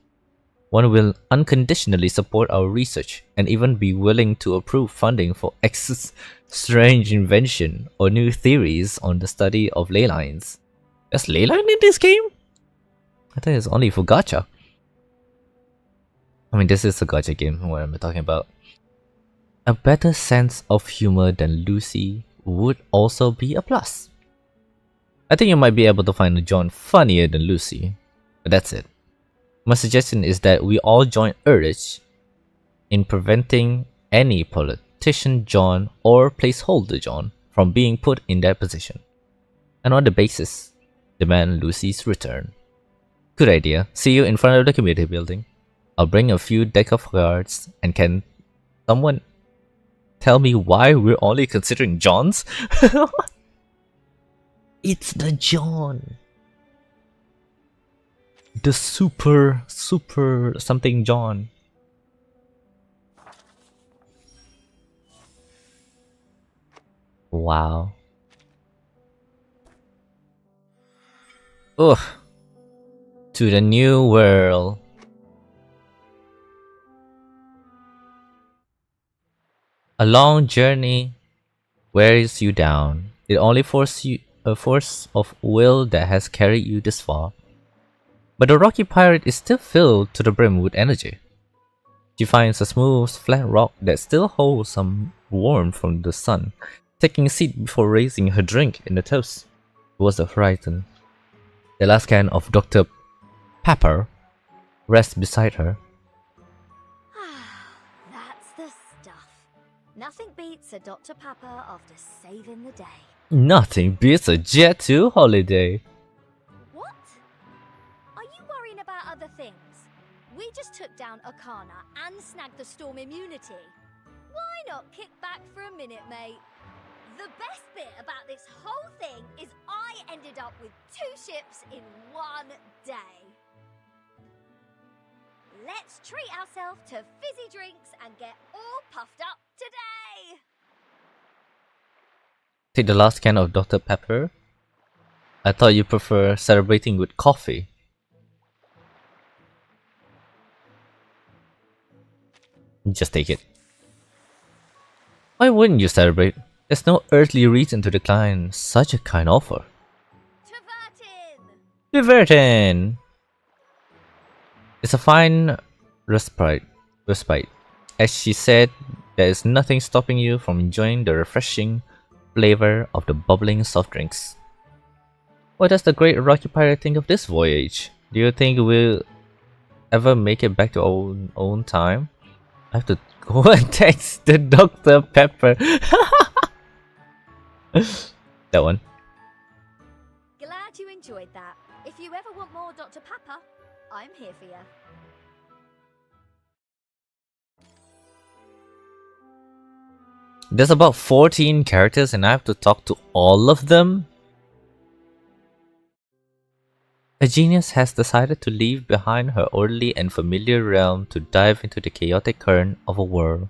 One will unconditionally support our research and even be willing to approve funding for X's strange invention or new theories on the study of ley lines. There's ley line in this game? I thought it's only for gacha. I mean, this is a gacha game, what am I talking about? A better sense of humor than Lucy would also be a plus. I think you might be able to find a John funnier than Lucy, but that's it. My suggestion is that we all join Urge in preventing any politician John or placeholder John from being put in that position, and on the basis, demand Lucy's return. Good idea. See you in front of the community building. I'll bring a few deck of cards, and can someone tell me why we're only considering Johns? It's the John. The super something John. Wow. Ugh. To the new world. A long journey wears you down. It only forces you a force of will that has carried you this far. But the rocky pirate is still filled to the brim with energy. She finds a smooth, flat rock that still holds some warmth from the sun, taking a seat before raising her drink in the toast towards the horizon. The last can of Dr. Pepper rests beside her. That's the stuff. Nothing beats a Dr. Pepper after saving the day. Nothing beats a Jet 2 holiday. What? Are you worrying about other things? We just took down Arcana and snagged the storm immunity. Why not kick back for a minute, mate? The best bit about this whole thing is I ended up with 2 ships in one day. Let's treat ourselves to fizzy drinks and get all puffed up today! Take the last can of Dr. Pepper. I thought you prefer celebrating with coffee. Just take it. Why wouldn't you celebrate? There's no earthly reason to decline such a kind offer. Divertin! It's a fine respite. As she said, there is nothing stopping you from enjoying the refreshing flavor of the bubbling soft drinks. What does the great Rocky Pirate think of this voyage? Do you think we'll ever make it back to our own time? I have to go and text the Dr. Pepper. That one. Glad you enjoyed that. If you ever want more Dr. Pepper, I'm here for you. There's about 14 characters and I have to talk to all of them? A genius has decided to leave behind her orderly and familiar realm to dive into the chaotic current of a world.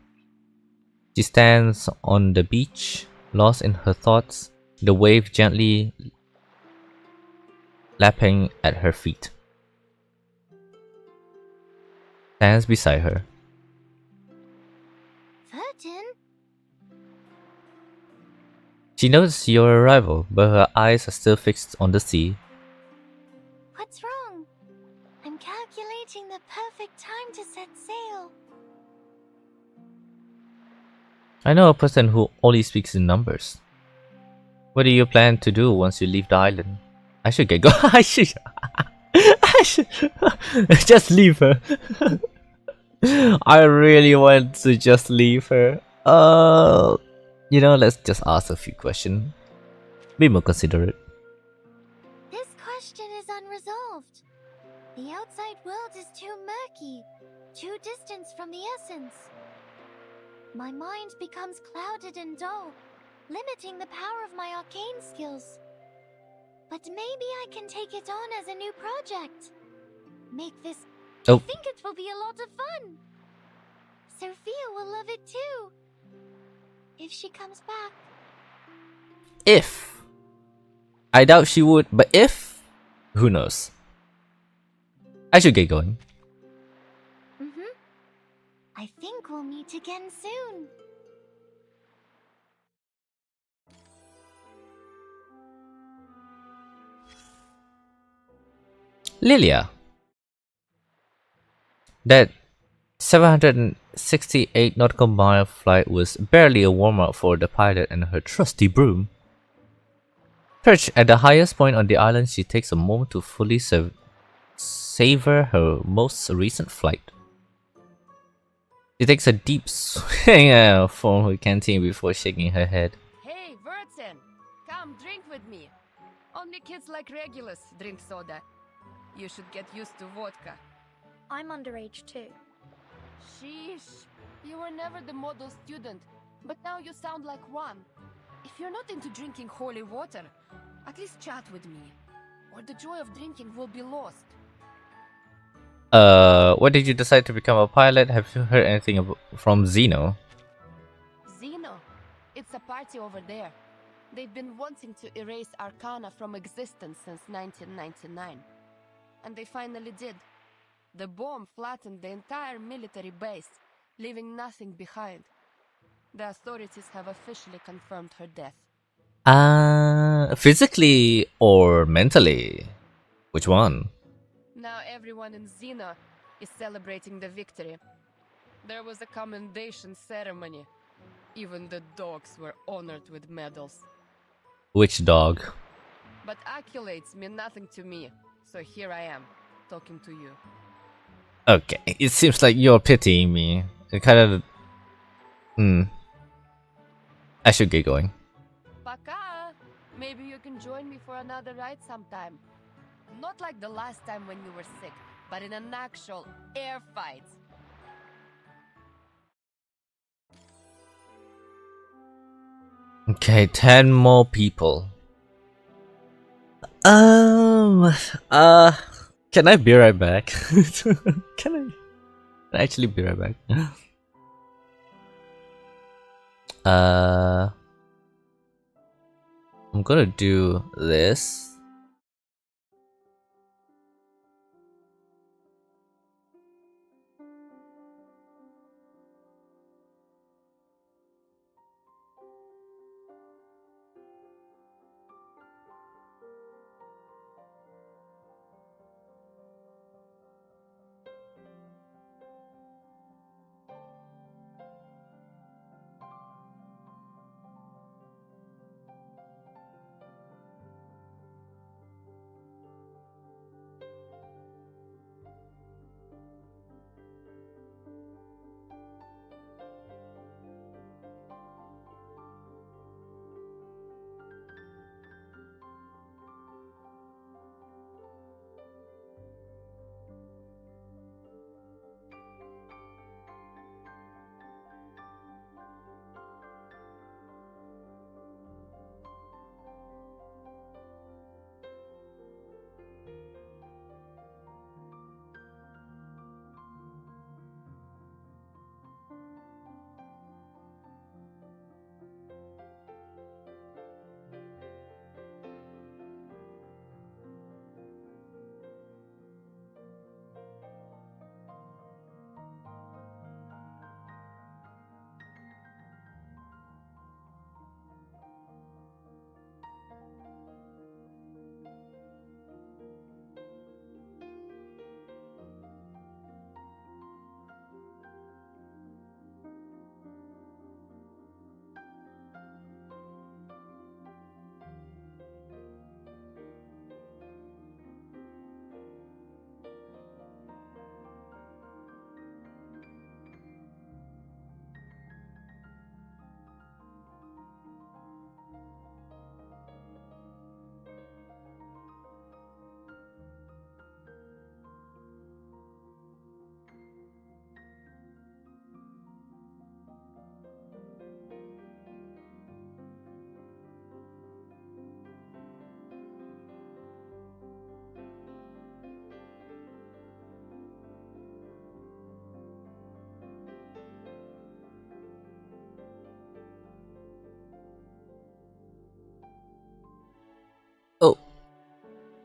She stands on the beach, lost in her thoughts, the wave gently lapping at her feet. Stands beside her. Virgin? She notes your arrival, but her eyes are still fixed on the sea. What's wrong? I'm calculating the perfect time to set sail. I know a person who only speaks in numbers. What do you plan to do once you leave the island? I should get I should just leave her. I really want to just leave her. You know, let's just ask a few questions. Be more considerate. This question is unresolved. The outside world is too murky, too distant from the essence. My mind becomes clouded and dull, limiting the power of my arcane skills. But maybe I can take it on as a new project. Make this... Oh. I think it will be a lot of fun. Sophia will love it too. If she comes back. If. I doubt she would, but if. Who knows? I should get going. I think we'll meet again soon. Lilia. That 768 nautical mile flight was barely a warm-up for the pilot and her trusty broom. Perched at the highest point on the island, she takes a moment to fully savor her most recent flight. She takes a deep swing from her canteen before shaking her head. Hey, Vereinsamt, come drink with me. Only kids like Regulus drink soda. You should get used to vodka. I'm underage too. Sheesh, you were never the model student, but now you sound like one. If you're not into drinking holy water, at least chat with me, or the joy of drinking will be lost. Why did you decide to become a pilot? Have you heard anything from Zeno? Zeno? It's a party over there. They've been wanting to erase Arcana from existence since 1999. And they finally did. The bomb flattened the entire military base, leaving nothing behind. The authorities have officially confirmed her death. Physically or mentally? Which one? Now everyone in Xena is celebrating the victory. There was a commendation ceremony. Even the dogs were honored with medals. Which dog? But accolades mean nothing to me, so here I am, talking to you. Okay, it seems like you're pitying me. It kind of... I should get going. Пока! Maybe you can join me for another ride sometime. Not like the last time when you were sick, but in an actual air fight. Okay, 10 more people. Can I be right back? Can I actually be right back? I'm gonna do this.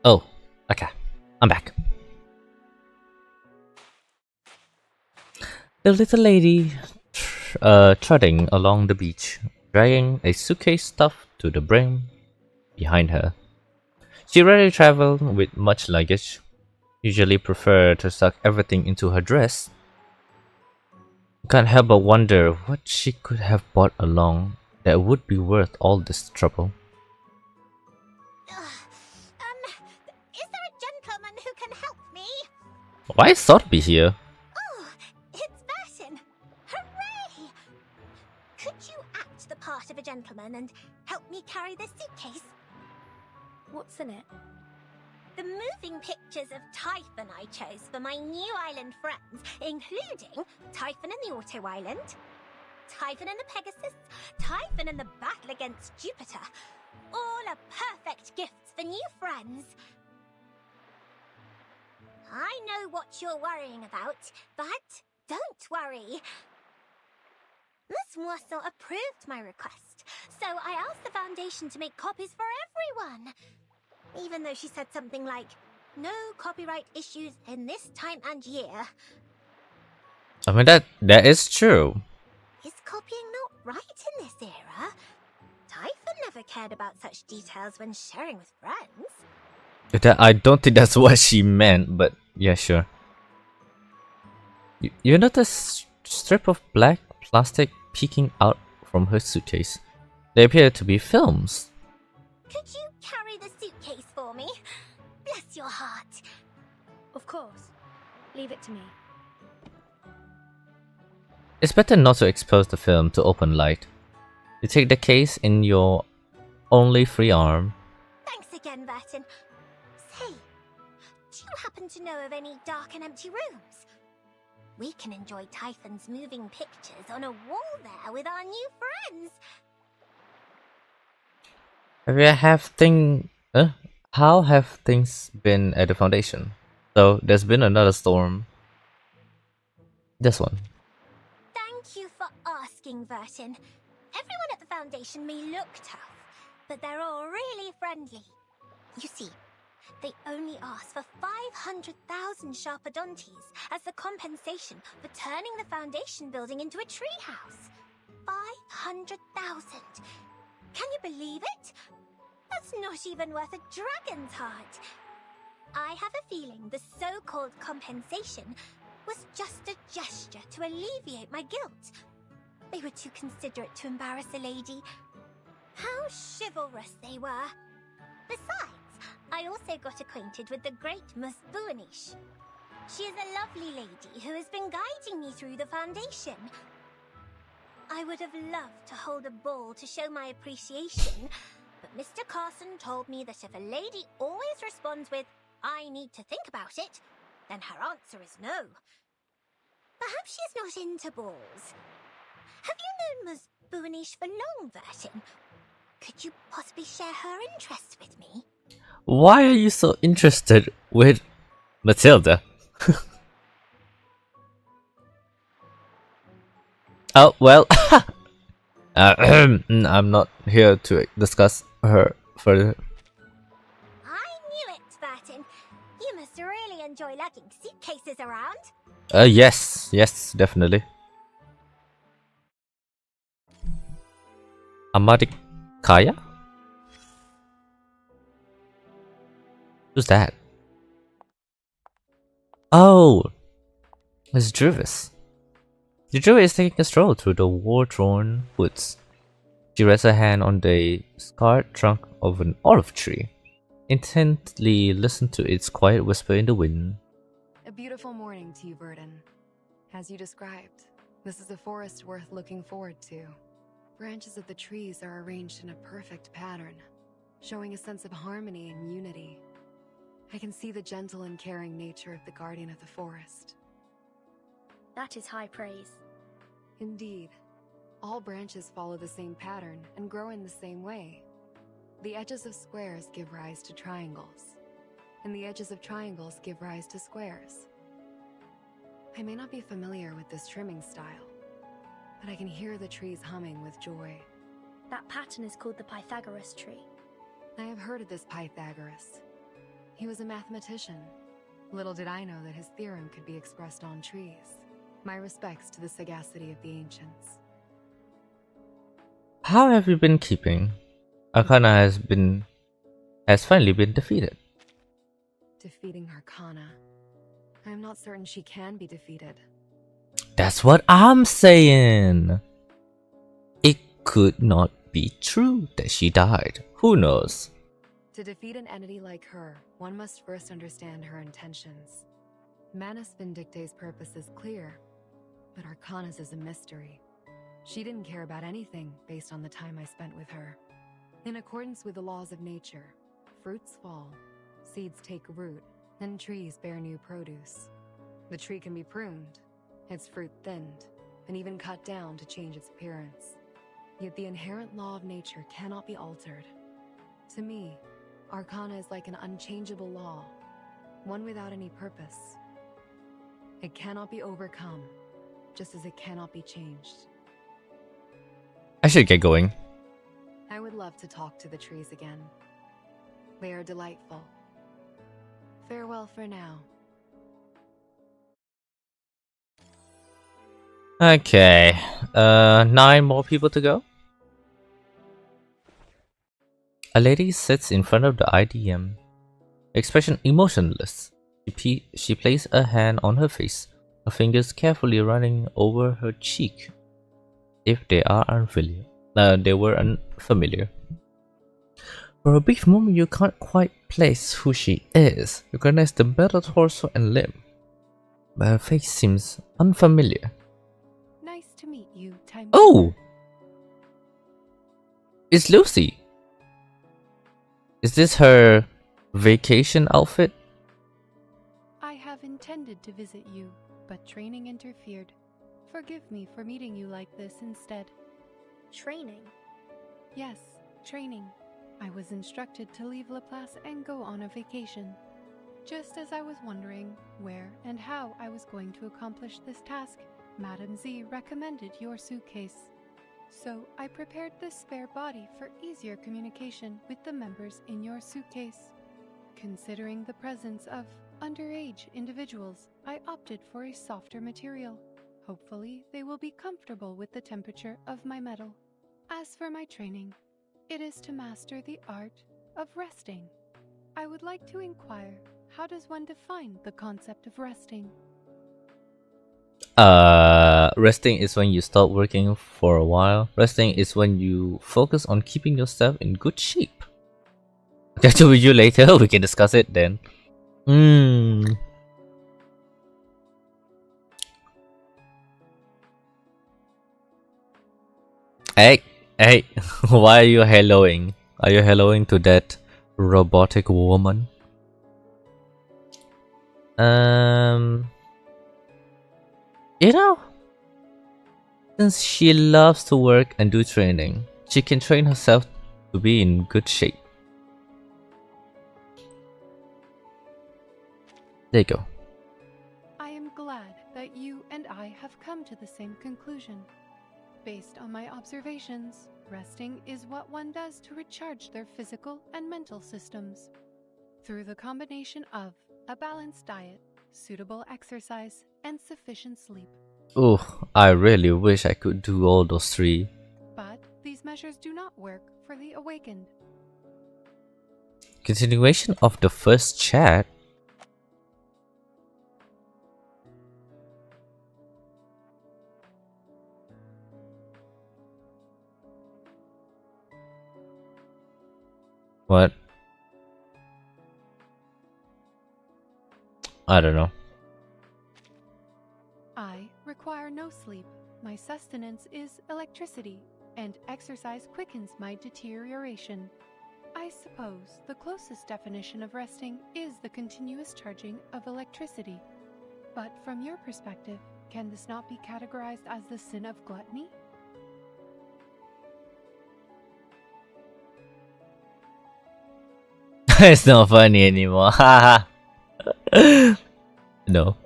Oh, okay. I'm back. The little lady trotting along the beach, dragging a suitcase stuffed to the brim behind her. She rarely traveled with much luggage, usually preferred to suck everything into her dress. Can't help but wonder what she could have brought along that would be worth all this trouble. Is there a gentleman who can help me? Why is Thorpe here? Oh, it's Burton. Hooray! Could you act the part of a gentleman and help me carry this suitcase? What's in it? The moving pictures of Typhon I chose for my new island friends, including Typhon and the Auto Island, Typhon and the Pegasus, Typhon and the battle against Jupiter. All are perfect gifts for new friends. I know what you're worrying about, but don't worry. Miss Moisson approved my request, so I asked the Foundation to make copies for everyone. Even though she said something like, no copyright issues in this time and year. I mean, that is true. Is copying not right in this era? Typhon never cared about such details when sharing with friends. I don't think that's what she meant, but yeah, sure. You notice a strip of black plastic peeking out from her suitcase. They appear to be films. Could you carry the suitcase for me? Bless your heart. Of course. Leave it to me. It's better not to expose the film to open light. You take the case in your only free arm. Thanks again, Burton. Say, do you happen to know of any dark and empty rooms? We can enjoy Typhon's moving pictures on a wall there with our new friends. How have things been at the Foundation? So there's been another storm. This one. Thank you for asking, Burton. Everyone at the Foundation may look tough, but they're all really friendly. You see, they only asked for 500,000 Sharpodontes as the compensation for turning the Foundation building into a treehouse. 500,000. Can you believe it? That's not even worth a dragon's heart. I have a feeling the so-called compensation was just a gesture to alleviate my guilt. They were too considerate to embarrass a lady. How chivalrous they were. Besides, I also got acquainted with the great Miss Buanish. She is a lovely lady who has been guiding me through the Foundation. I would have loved to hold a ball to show my appreciation, but Mr. Carson told me that if a lady always responds with, "I need to think about it," then her answer is no. Perhaps she's not into balls. Have you known Miss Buanish for long, Burton? Could you possibly share her interest with me? Why are you so interested with Matilda? Oh, well, I'm not here to discuss her further. I knew it, Burton. You must really enjoy lugging suitcases around. Yes, definitely. Amadikaya? Who's that? Oh, it's Druvis. The druid is taking a stroll through the war-torn woods. She rests her hand on the scarred trunk of an olive tree, intently listen to its quiet whisper in the wind. A beautiful morning to you, Burton. As you described, this is a forest worth looking forward to. Branches of the trees are arranged in a perfect pattern, showing a sense of harmony and unity. I can see the gentle and caring nature of the guardian of the forest. That is high praise. Indeed. All branches follow the same pattern and grow in the same way. The edges of squares give rise to triangles, and the edges of triangles give rise to squares. I may not be familiar with this trimming style, but I can hear the trees humming with joy. That pattern is called the Pythagoras tree. I have heard of this Pythagoras. He was a mathematician. Little did I know that his theorem could be expressed on trees. My respects to the sagacity of the ancients. How have you been keeping? Arcana has finally been defeated. Defeating Arcana. I am not certain she can be defeated. That's what I'm saying. It could not be true that she died. Who knows? To defeat an entity like her, one must first understand her intentions. Manus Vindicte's purpose is clear, but Arcana's is a mystery. She didn't care about anything based on the time I spent with her. In accordance with the laws of nature, fruits fall, seeds take root, and trees bear new produce. The tree can be pruned, its fruit thinned, and even cut down to change its appearance. Yet the inherent law of nature cannot be altered. To me, Arcana is like an unchangeable law, one without any purpose. It cannot be overcome, just as it cannot be changed. I should get going. I would love to talk to the trees again. They are delightful. Farewell for now. Okay, 9 more people to go. A lady sits in front of the IDM, expression emotionless. She places a hand on her face, her fingers carefully running over her cheek. If they are unfamiliar, they were unfamiliar. For a brief moment, you can't quite place who she is. You recognize the metal torso and limb, but her face seems unfamiliar. Nice to meet you, Time. Oh! It's Lucy! Is this her vacation outfit? I have intended to visit you, but training interfered. Forgive me for meeting you like this instead. Training? Yes, training. I was instructed to leave Laplace and go on a vacation. Just as I was wondering where and how I was going to accomplish this task, Madame Z recommended your suitcase. So I prepared this spare body for easier communication with the members in your suitcase. Considering the presence of underage individuals, I opted for a softer material. Hopefully, they will be comfortable with the temperature of my metal. As for my training, it is to master the art of resting. I would like to inquire, how does one define the concept of resting? Resting is when you stop working for a while. Resting is when you focus on keeping yourself in good shape. I'll catch up with you later, we can discuss it then. Hey, why are you helloing? Are you helloing to that robotic woman? You know, since she loves to work and do training, she can train herself to be in good shape. There you go. I am glad that you and I have come to the same conclusion. Based on my observations, resting is what one does to recharge their physical and mental systems. Through the combination of a balanced diet, suitable exercise, and sufficient sleep. Oh, I really wish I could do all those 3. But these measures do not work for the awakened. Continuation of the first chat. What? I don't know. I require no sleep. My sustenance is electricity, and exercise quickens my deterioration. I suppose the closest definition of resting is the continuous charging of electricity. But from your perspective, can this not be categorized as the sin of gluttony? It's not funny anymore. No.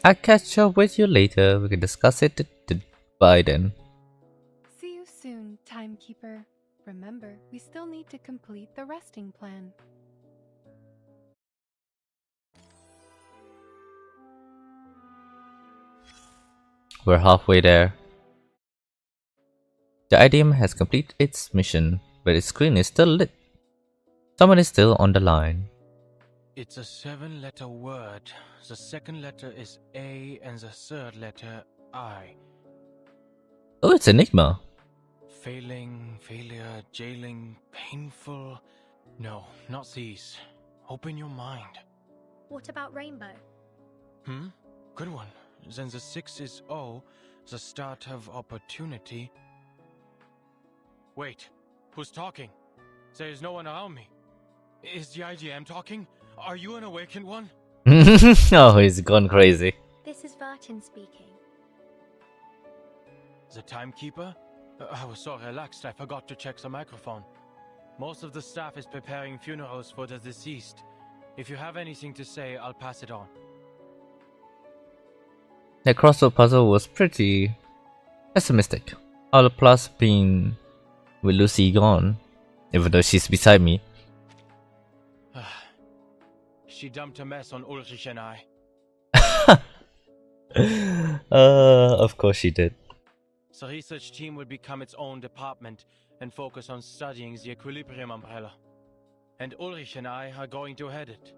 I'll catch up with you later. We can discuss it by then. See you soon, Timekeeper. Remember, we still need to complete the resting plan. We're halfway there. The IDM has completed its mission, but its screen is still lit. Someone is still on the line. It's a 7-letter word. The second letter is A and the third letter I. Oh, it's Enigma. Failing, failure, jailing, painful. No, not these. Open your mind. What about Rainbow? Good one. Then the 6 is O, the start of opportunity. Wait, who's talking? There is no one around me. Is the IGM talking? Are you an awakened one? Oh, he's gone crazy. This is Vartin speaking. The timekeeper? I was so relaxed I forgot to check the microphone. Most of the staff is preparing funerals for the deceased. If you have anything to say, I'll pass it on. The crossword puzzle was pretty pessimistic. All the plus being with Lucy gone, even though she's beside me. She dumped a mess on Ulrich and I. Of course she did. The research team will become its own department and focus on studying the equilibrium umbrella. And Ulrich and I are going to head it.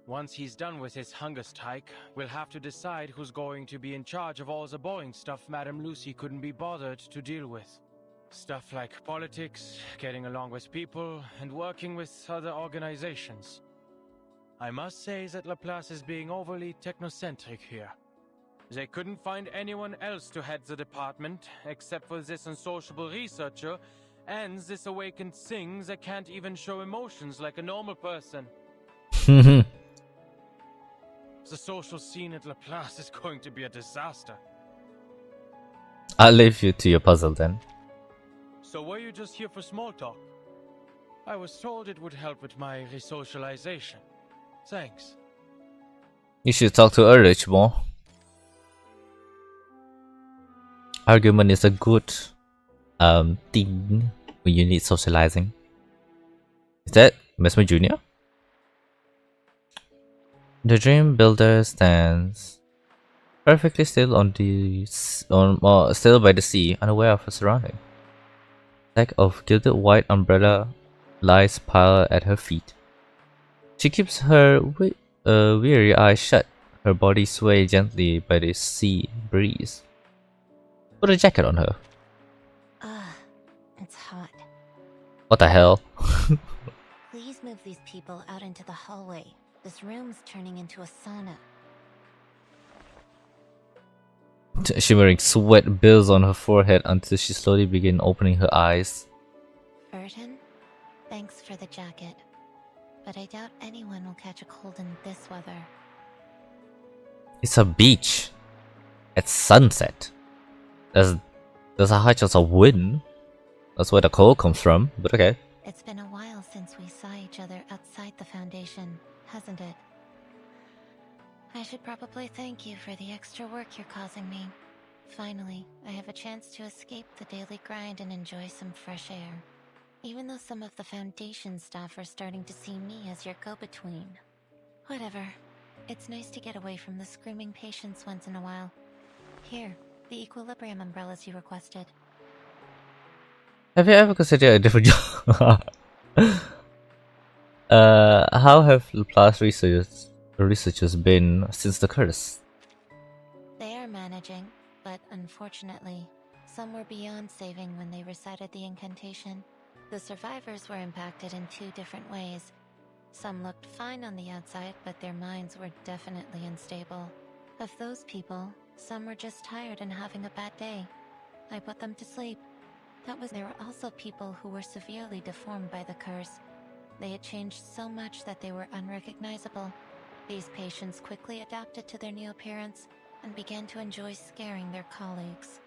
Once he's done with his hunger strike, we'll have to decide who's going to be in charge of all the boring stuff Madame Lucy couldn't be bothered to deal with. Stuff like politics, getting along with people, and working with other organizations. I must say that Laplace is being overly technocentric here. They couldn't find anyone else to head the department, except for this unsociable researcher, and this awakened thing that can't even show emotions like a normal person. The social scene at Laplace is going to be a disaster. I'll leave you to your puzzle then. So were you just here for small talk? I was told it would help with my resocialization. Thanks. You should talk to Ulrich more. Argument is a good thing when you need socializing. Is that Mesmer Jr.? The Dream Builder stands perfectly still still by the sea, unaware of her surrounding. A sack of gilded white umbrella lies piled at her feet. She keeps her weary eyes shut, her body swayed gently by the sea breeze. Put a jacket on her. It's hot. What the hell? Please move these people out into the hallway. This room's turning into a sauna. Shimmering sweat builds on her forehead until she slowly begins opening her eyes. Burton, thanks for the jacket. But I doubt anyone will catch a cold in this weather. It's a beach. At sunset. There's a high chance of wind. That's where the cold comes from, but okay. It's been a while since we saw each other outside the Foundation, hasn't it? I should probably thank you for the extra work you're causing me. Finally, I have a chance to escape the daily grind and enjoy some fresh air. Even though some of the Foundation staff are starting to see me as your go-between. Whatever. It's nice to get away from the screaming patients once in a while. Here, the equilibrium umbrellas you requested. Have you ever considered a different job? How have Laplace researchers been since the curse? They are managing, but unfortunately, some were beyond saving when they recited the incantation. The survivors were impacted in 2 different ways. Some looked fine on the outside, but their minds were definitely unstable. Of those people, some were just tired and having a bad day. I put them to sleep. There were also people who were severely deformed by the curse. They had changed so much that they were unrecognizable. These patients quickly adapted to their new appearance and began to enjoy scaring their colleagues.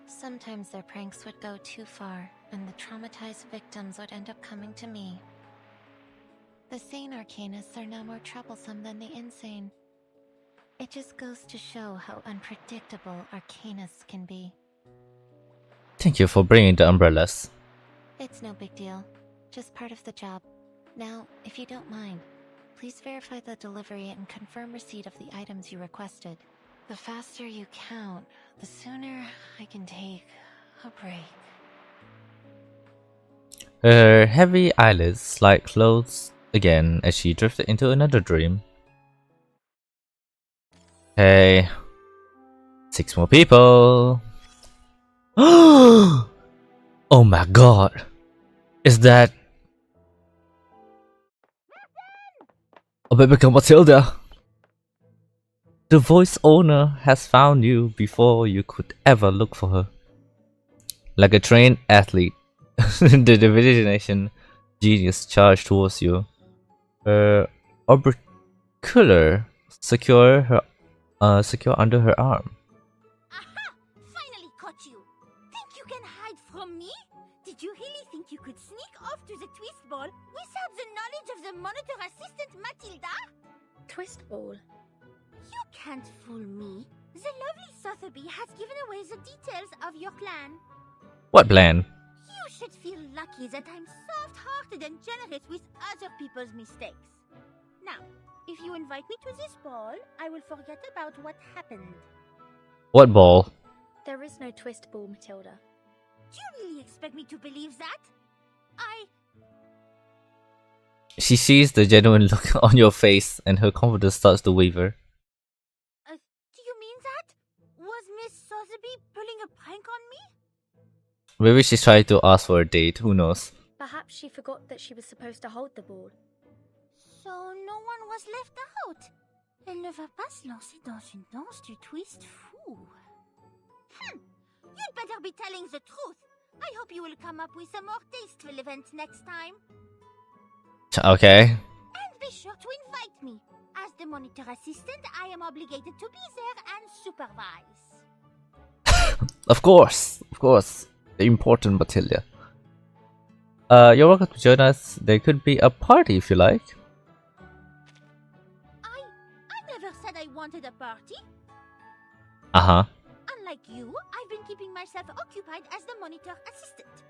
Sometimes their pranks would go too far, and the traumatized victims would end up coming to me. The sane Arcanists are now more troublesome than the insane. It just goes to show how unpredictable Arcanists can be. Thank you for bringing the umbrellas. It's no big deal. Just part of the job. Now, if you don't mind, please verify the delivery and confirm receipt of the items you requested. The faster you count, the sooner I can take a break. Her heavy eyelids slide closed again as she drifted into another dream. Hey, 6 more people. Oh my god. Is that a baby girl Matilda? The voice owner has found you before you could ever look for her. Like a trained athlete, the divination genius charged towards you. Her orbicular secure under her arm. Aha! Finally caught you! Think you can hide from me? Did you really think you could sneak off to the twist ball without the knowledge of the monitor assistant Matilda? Twist ball. You can't fool me. The lovely Sotheby has given away the details of your plan. What plan? You should feel lucky that I'm soft-hearted and generous with other people's mistakes. Now, if you invite me to this ball, I will forget about what happened. What ball? There is no twist ball, Matilda. Do you really expect me to believe that? She sees the genuine look on your face and her confidence starts to waver. Do you mean that? Was Miss Sotheby pulling a prank on me? Maybe she's trying to ask for a date, who knows? Perhaps she forgot that she was supposed to hold the ball. So no one was left out. Elle ne va pas se lancer dans une danse du twist fou. You'd better be telling the truth. I hope you will come up with a more tasteful event next time. Okay. And be sure to invite me. As the monitor assistant, I am obligated to be there and supervise. Of course. The important Matilda. You're welcome to join us. There could be a party if you like. I never said I wanted a party. Uh-huh. Unlike you, I've been keeping myself occupied as the monitor assistant.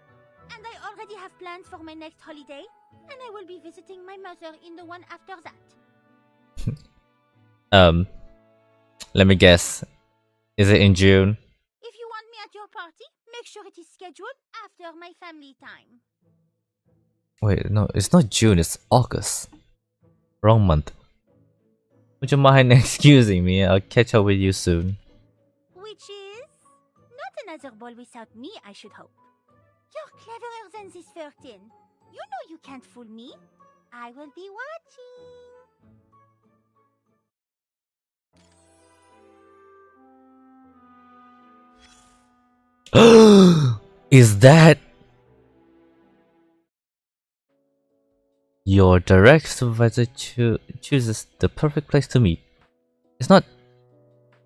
And I already have plans for my next holiday, and I will be visiting my mother in the one after that. Let me guess. Is it in June? If you want me at your party, make sure it is scheduled after my family time. Wait, no, it's not June, it's August. Wrong month. Would you mind excusing me? I'll catch up with you soon. Which is not another ball without me, I should hope. You're cleverer than this 13. You know you can't fool me. I will be watching. Is that your direct supervisor chooses the perfect place to meet? It's not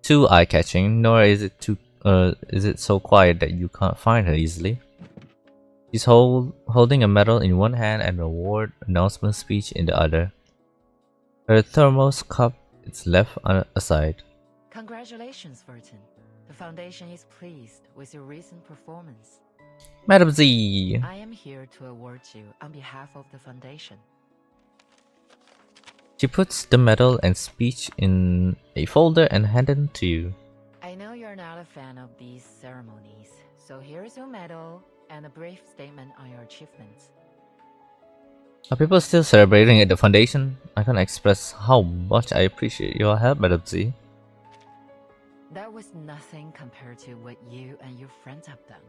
too eye-catching, nor is it so quiet that you can't find her easily. She's holding a medal in one hand and an award announcement speech in the other. Her thermos cup is left aside. Congratulations, Vertin. The Foundation is pleased with your recent performance. Madam Z! I am here to award you on behalf of the Foundation. She puts the medal and speech in a folder and hands them to you. I know you're not a fan of these ceremonies, so here's your medal and a brief statement on your achievements. Are people still celebrating at the Foundation? I can't express how much I appreciate your help, Madam Z. That was nothing compared to what you and your friends have done.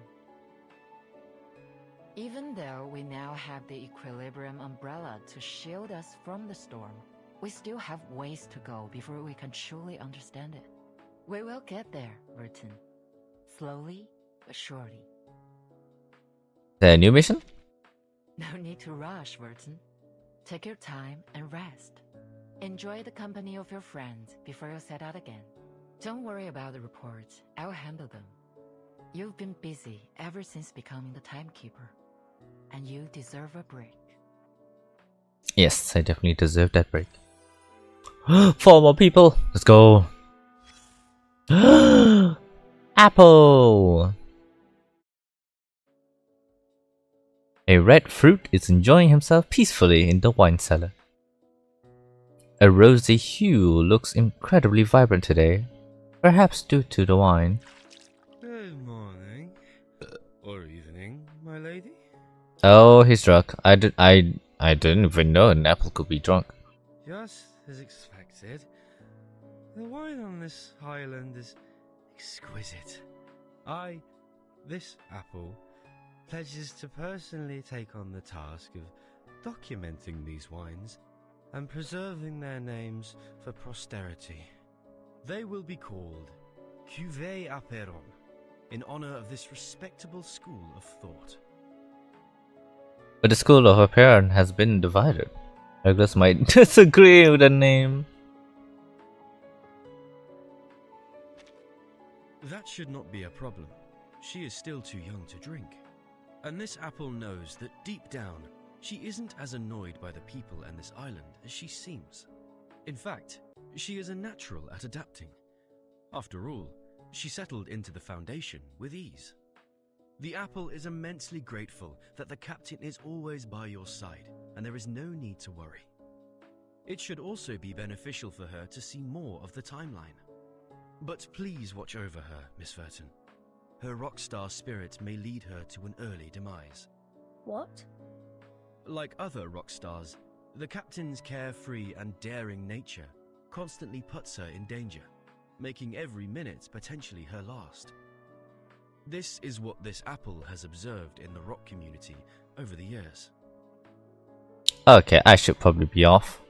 Even though we now have the Equilibrium umbrella to shield us from the storm, we still have ways to go before we can truly understand it. We will get there, Vertin. Slowly but surely. The new mission? No need to rush, Vertin. Take your time and rest. Enjoy the company of your friends before you set out again. Don't worry about the reports. I'll handle them. You've been busy ever since becoming the timekeeper, and you deserve a break. Yes, I definitely deserve that break. 4 more people! Let's go! Apple! A red fruit is enjoying himself peacefully in the wine cellar. A rosy hue looks incredibly vibrant today, perhaps due to the wine. Good morning. Or evening, my lady. Oh, he's drunk. I didn't even know an apple could be drunk. Just as expected. The wine on this island is exquisite. This apple, pledges to personally take on the task of documenting these wines and preserving their names for posterity. They will be called Cuvée Aperon, in honor of this respectable school of thought. But the school of Aperon has been divided. Douglas might disagree with the name. That should not be a problem. She is still too young to drink. And this apple knows that deep down, she isn't as annoyed by the people and this island as she seems. In fact, she is a natural at adapting. After all, she settled into the Foundation with ease. The apple is immensely grateful that the captain is always by your side, and there is no need to worry. It should also be beneficial for her to see more of the timeline. But please watch over her, Miss Verton. Her rock star spirit may lead her to an early demise. What? Like other rock stars, the captain's carefree and daring nature constantly puts her in danger, making every minute potentially her last. This is what this apple has observed in the rock community over the years. Okay, I should probably be off.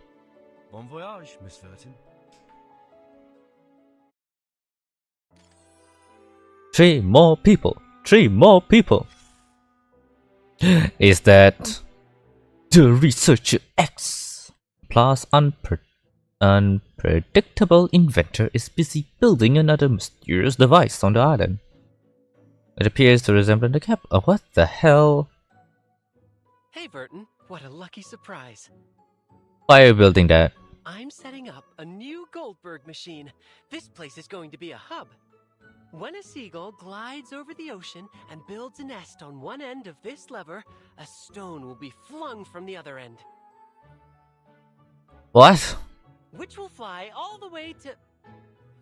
Bon voyage, Miss Verton. 3 more people. 3 more people. Is that the researcher X plus unpredictable inventor is busy building another mysterious device on the island? It appears to resemble the cap. Oh, what the hell? Hey, Burton, what a lucky surprise. Why are you building that? I'm setting up a new Goldberg machine. This place is going to be a hub. When a seagull glides over the ocean and builds a nest on one end of this lever, a stone will be flung from the other end. What? Which will fly all the way to...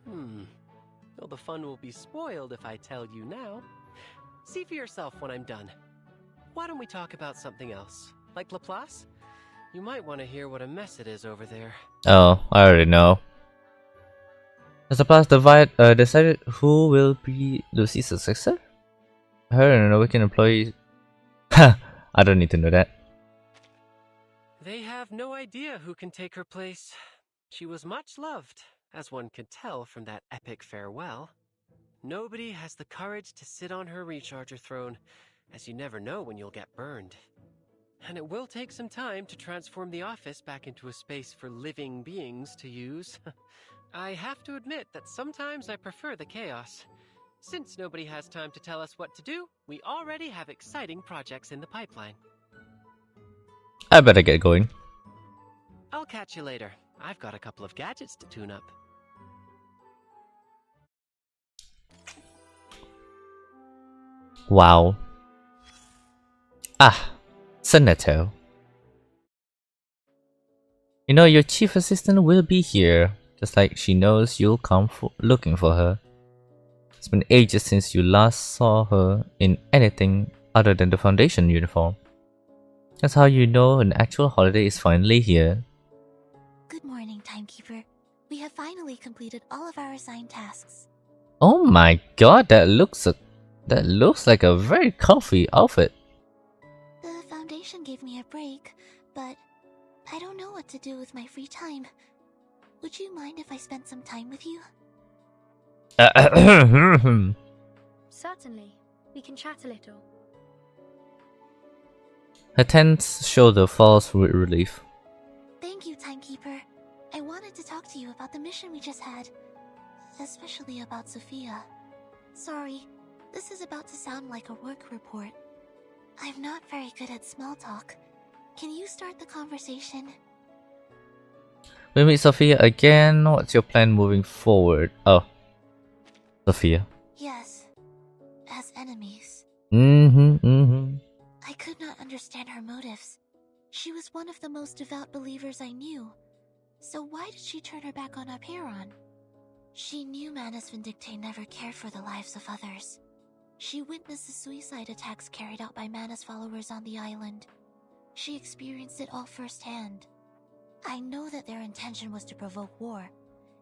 Well, the fun will be spoiled if I tell you now. See for yourself when I'm done. Why don't we talk about something else? Like Laplace? You might want to hear what a mess it is over there. Oh, I already know. Has Laplace decided who will be Lucy's successor? Her and an awakened employee. Ha! I don't need to know that. They have no idea who can take her place. She was much loved, as one could tell from that epic farewell. Nobody has the courage to sit on her recharger throne, as you never know when you'll get burned. And it will take some time to transform the office back into a space for living beings to use. I have to admit that sometimes I prefer the chaos. Since nobody has time to tell us what to do, we already have exciting projects in the pipeline. I better get going. I'll catch you later. I've got a couple of gadgets to tune up. Wow. Ah, Senator. You know, your chief assistant will be here, just like she knows you'll come looking for her. It's been ages since you last saw her in anything other than the Foundation uniform. That's how you know an actual holiday is finally here. Good morning, Timekeeper. We have finally completed all of our assigned tasks. Oh my god, that looks like a very comfy outfit. The Foundation gave me a break, but I don't know what to do with my free time. Would you mind if I spent some time with you? Certainly. We can chat a little. Her tense shoulder falls with relief. Thank you, Timekeeper. I wanted to talk to you about the mission we just had. Especially about Sophia. Sorry, this is about to sound like a work report. I'm not very good at small talk. Can you start the conversation? We meet Sophia again. What's your plan moving forward? Oh, Sophia. Yes. As enemies. I I could not understand understand her motives. She was one of the most devout believers I knew. So why did she turn her back on Aperon? She knew Manus Vindicte never cared for the lives of others. She witnessed the suicide attacks carried out by Manus followers on the island. She experienced it all firsthand. I know that their intention was to provoke war,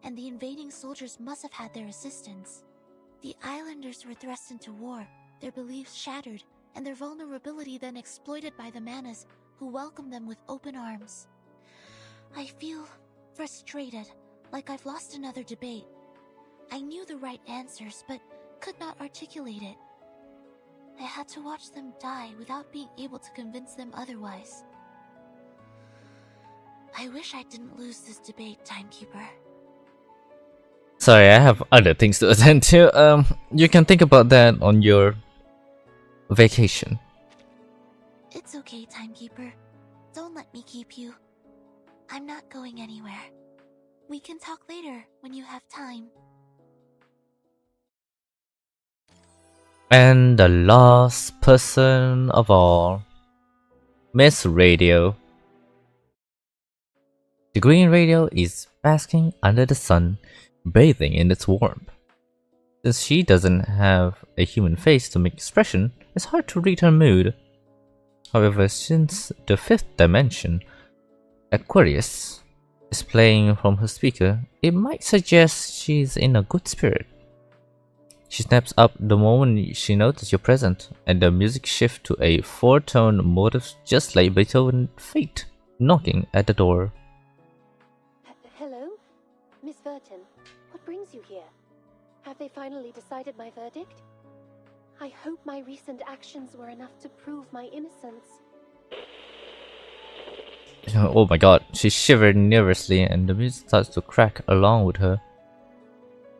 and the invading soldiers must have had their assistance. The islanders were thrust into war, their beliefs shattered, and their vulnerability then exploited by the Manus, who welcomed them with open arms. I feel frustrated, like I've lost another debate. I knew the right answers, but could not articulate it. I had to watch them die without being able to convince them otherwise. I wish I didn't lose this debate, Timekeeper. Sorry, I have other things to attend to. You can think about that on your vacation. It's okay, Timekeeper. Don't let me keep you. I'm not going anywhere. We can talk later when you have time. And the last person of all, Miss Radio. The green radio is basking under the sun, bathing in its warmth. Since she doesn't have a human face to make expression, it's hard to read her mood. However, since the fifth dimension, Aquarius, is playing from her speaker, it might suggest she's in a good spirit. She snaps up the moment she notices you're present, and the music shifts to a four-tone motive just like Beethoven's Fate, knocking at the door. Hello? Miss Verton, what brings you here? Have they finally decided my verdict? I hope my recent actions were enough to prove my innocence. Oh my god, she shivered nervously and the music starts to crack along with her.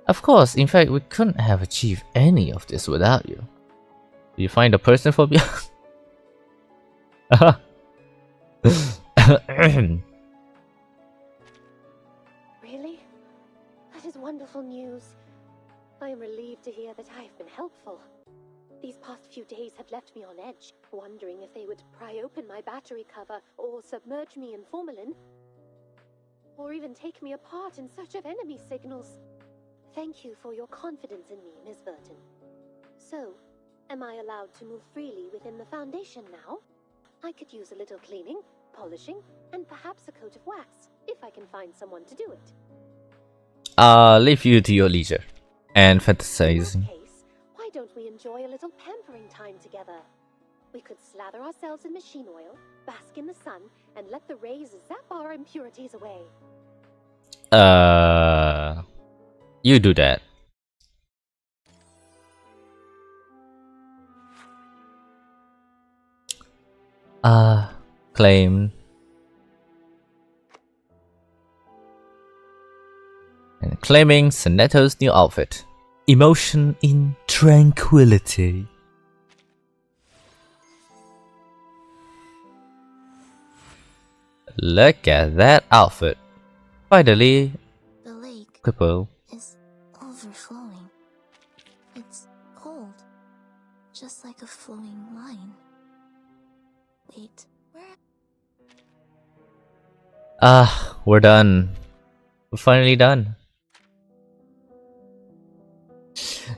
Of course, in fact, we couldn't have achieved any of this without you. Do you find a person for me? Really? That is wonderful news. I am relieved to hear that I have been helpful. These past few days had left me on edge, wondering if they would pry open my battery cover or submerge me in formalin, or even take me apart in search of enemy signals. Thank you for your confidence in me, Miss Verton. So, am I allowed to move freely within the Foundation now? I could use a little cleaning, polishing, and perhaps a coat of wax, if I can find someone to do it. Leave you to your leisure and fantasizing. In that case, why don't we enjoy a little pampering time together? We could slather ourselves in machine oil, bask in the sun, and let the rays zap our impurities away. You do that. Claim. And claiming Sonetto's new outfit. Emotion in tranquility. Look at that outfit. Finally, The lake Quippo. is overflowing. It's cold, just like a flowing line. Wait, where? We're done. We're finally done.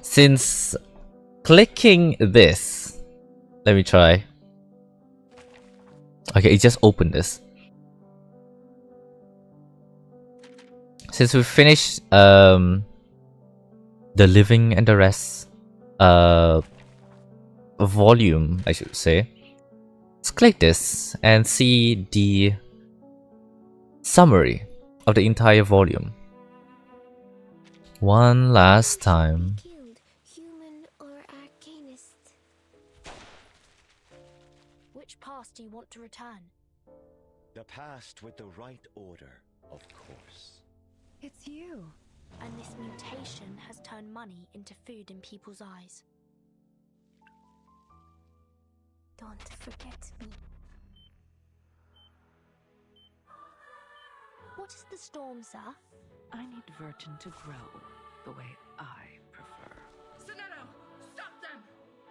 Since clicking this, let me try. Okay, it just opened this. Since we finished The Living and the Rest volume, I should say, let's click this and see the summary of the entire volume one last time. Killed, human or arcanist? Which past do you want to return? The past with the right order, of course. It's you. And this mutation has turned money into food in people's eyes. Don't forget me. What is the storm, sir? I need Verton to grow the way I prefer. Sonetto, stop them!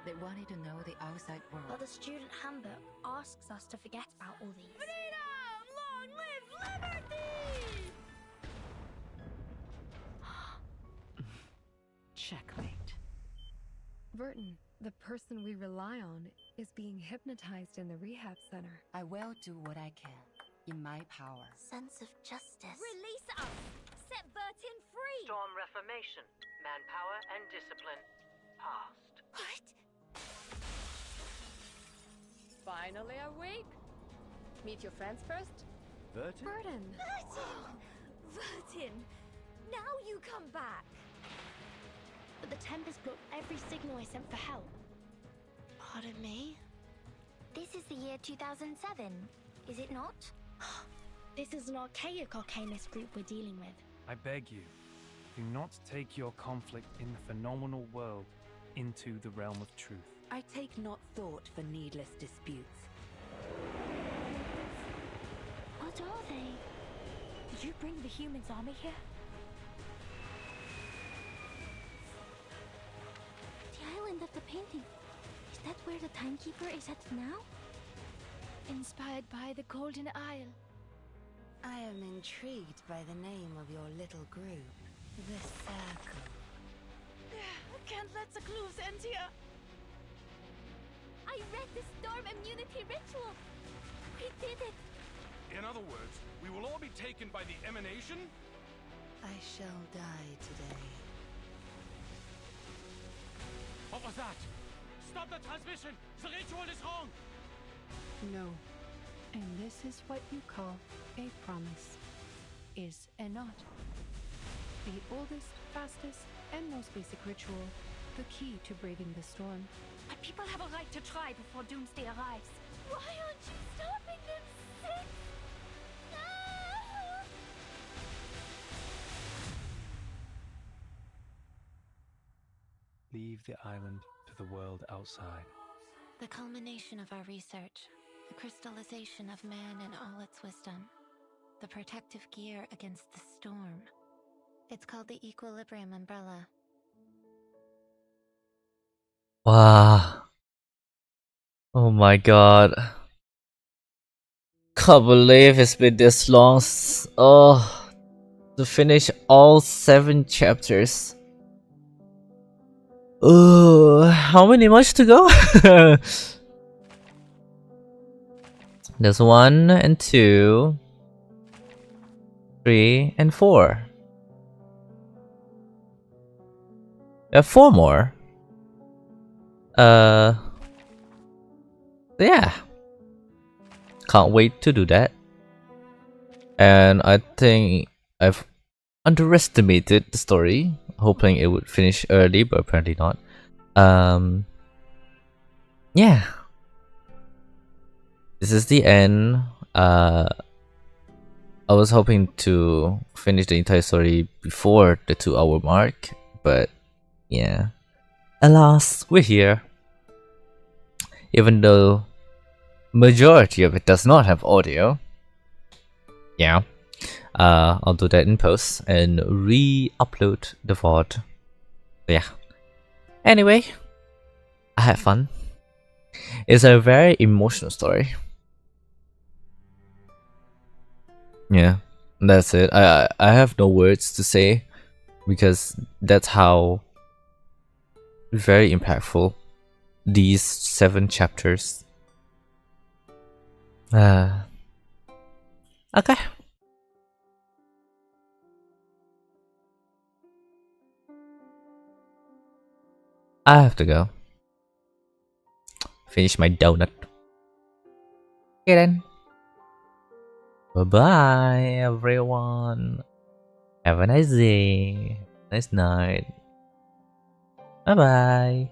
They wanted to know the outside world. But the student handbook asks us to forget about all these. Freedom! Long live liberty! Checkmate. Vertin, the person we rely on, is being hypnotized in the rehab center. I will do what I can, in my power. Sense of justice. Release us! Set Vertin free! Storm reformation, manpower and discipline. Past. What? Finally awake. Meet your friends first. Vertin? Vertin! Vertin! Now you come back! But the Tempest blocked every signal I sent for help. Pardon me? This is the year 2007, is it not? This is an archaic arcanist group we're dealing with. I beg you, do not take your conflict in the phenomenal world into the realm of truth. I take not thought for needless disputes. What are they? Did you bring the humans' army here? The island of the painting. Is that where the timekeeper is at now? Inspired by the Golden Isle. I am intrigued by the name of your little group, the Circle. I can't let the clues end here! I read the storm immunity ritual! We did it! In other words, we will all be taken by the emanation? I shall die today. What was that? Stop the transmission! The ritual is wrong! No. And this is what you call a promise. Is and not. The oldest, fastest, and most basic ritual. The key to braving the storm. But people have a right to try before doomsday arrives. Why aren't you stopping them, Six? Ah! Leave the island to the world outside. The culmination of our research, the crystallization of man in all its wisdom, the protective gear against the storm. It's called the Equilibrium Umbrella. Wow. Oh my god. Can't believe it's been this long. Oh, to finish all 7 chapters. Oh, how many much to go? There's 1 and 2, 3 and 4. We have 4 more. Yeah. Can't wait to do that. And I think I've underestimated the story, hoping it would finish early, but apparently not. Yeah. This is the end. I was hoping to finish the entire story before the 2-hour mark, but yeah. Alas, we're here. Even though majority of it does not have audio. Yeah. I'll do that in post and re-upload the VOD. Yeah. Anyway, I had fun. It's a very emotional story. Yeah, that's it. I have no words to say because that's how very impactful these 7 chapters. Okay. I have to go. Finish my donut. Okay then. Bye bye everyone. Have a nice day. Nice night. Bye bye.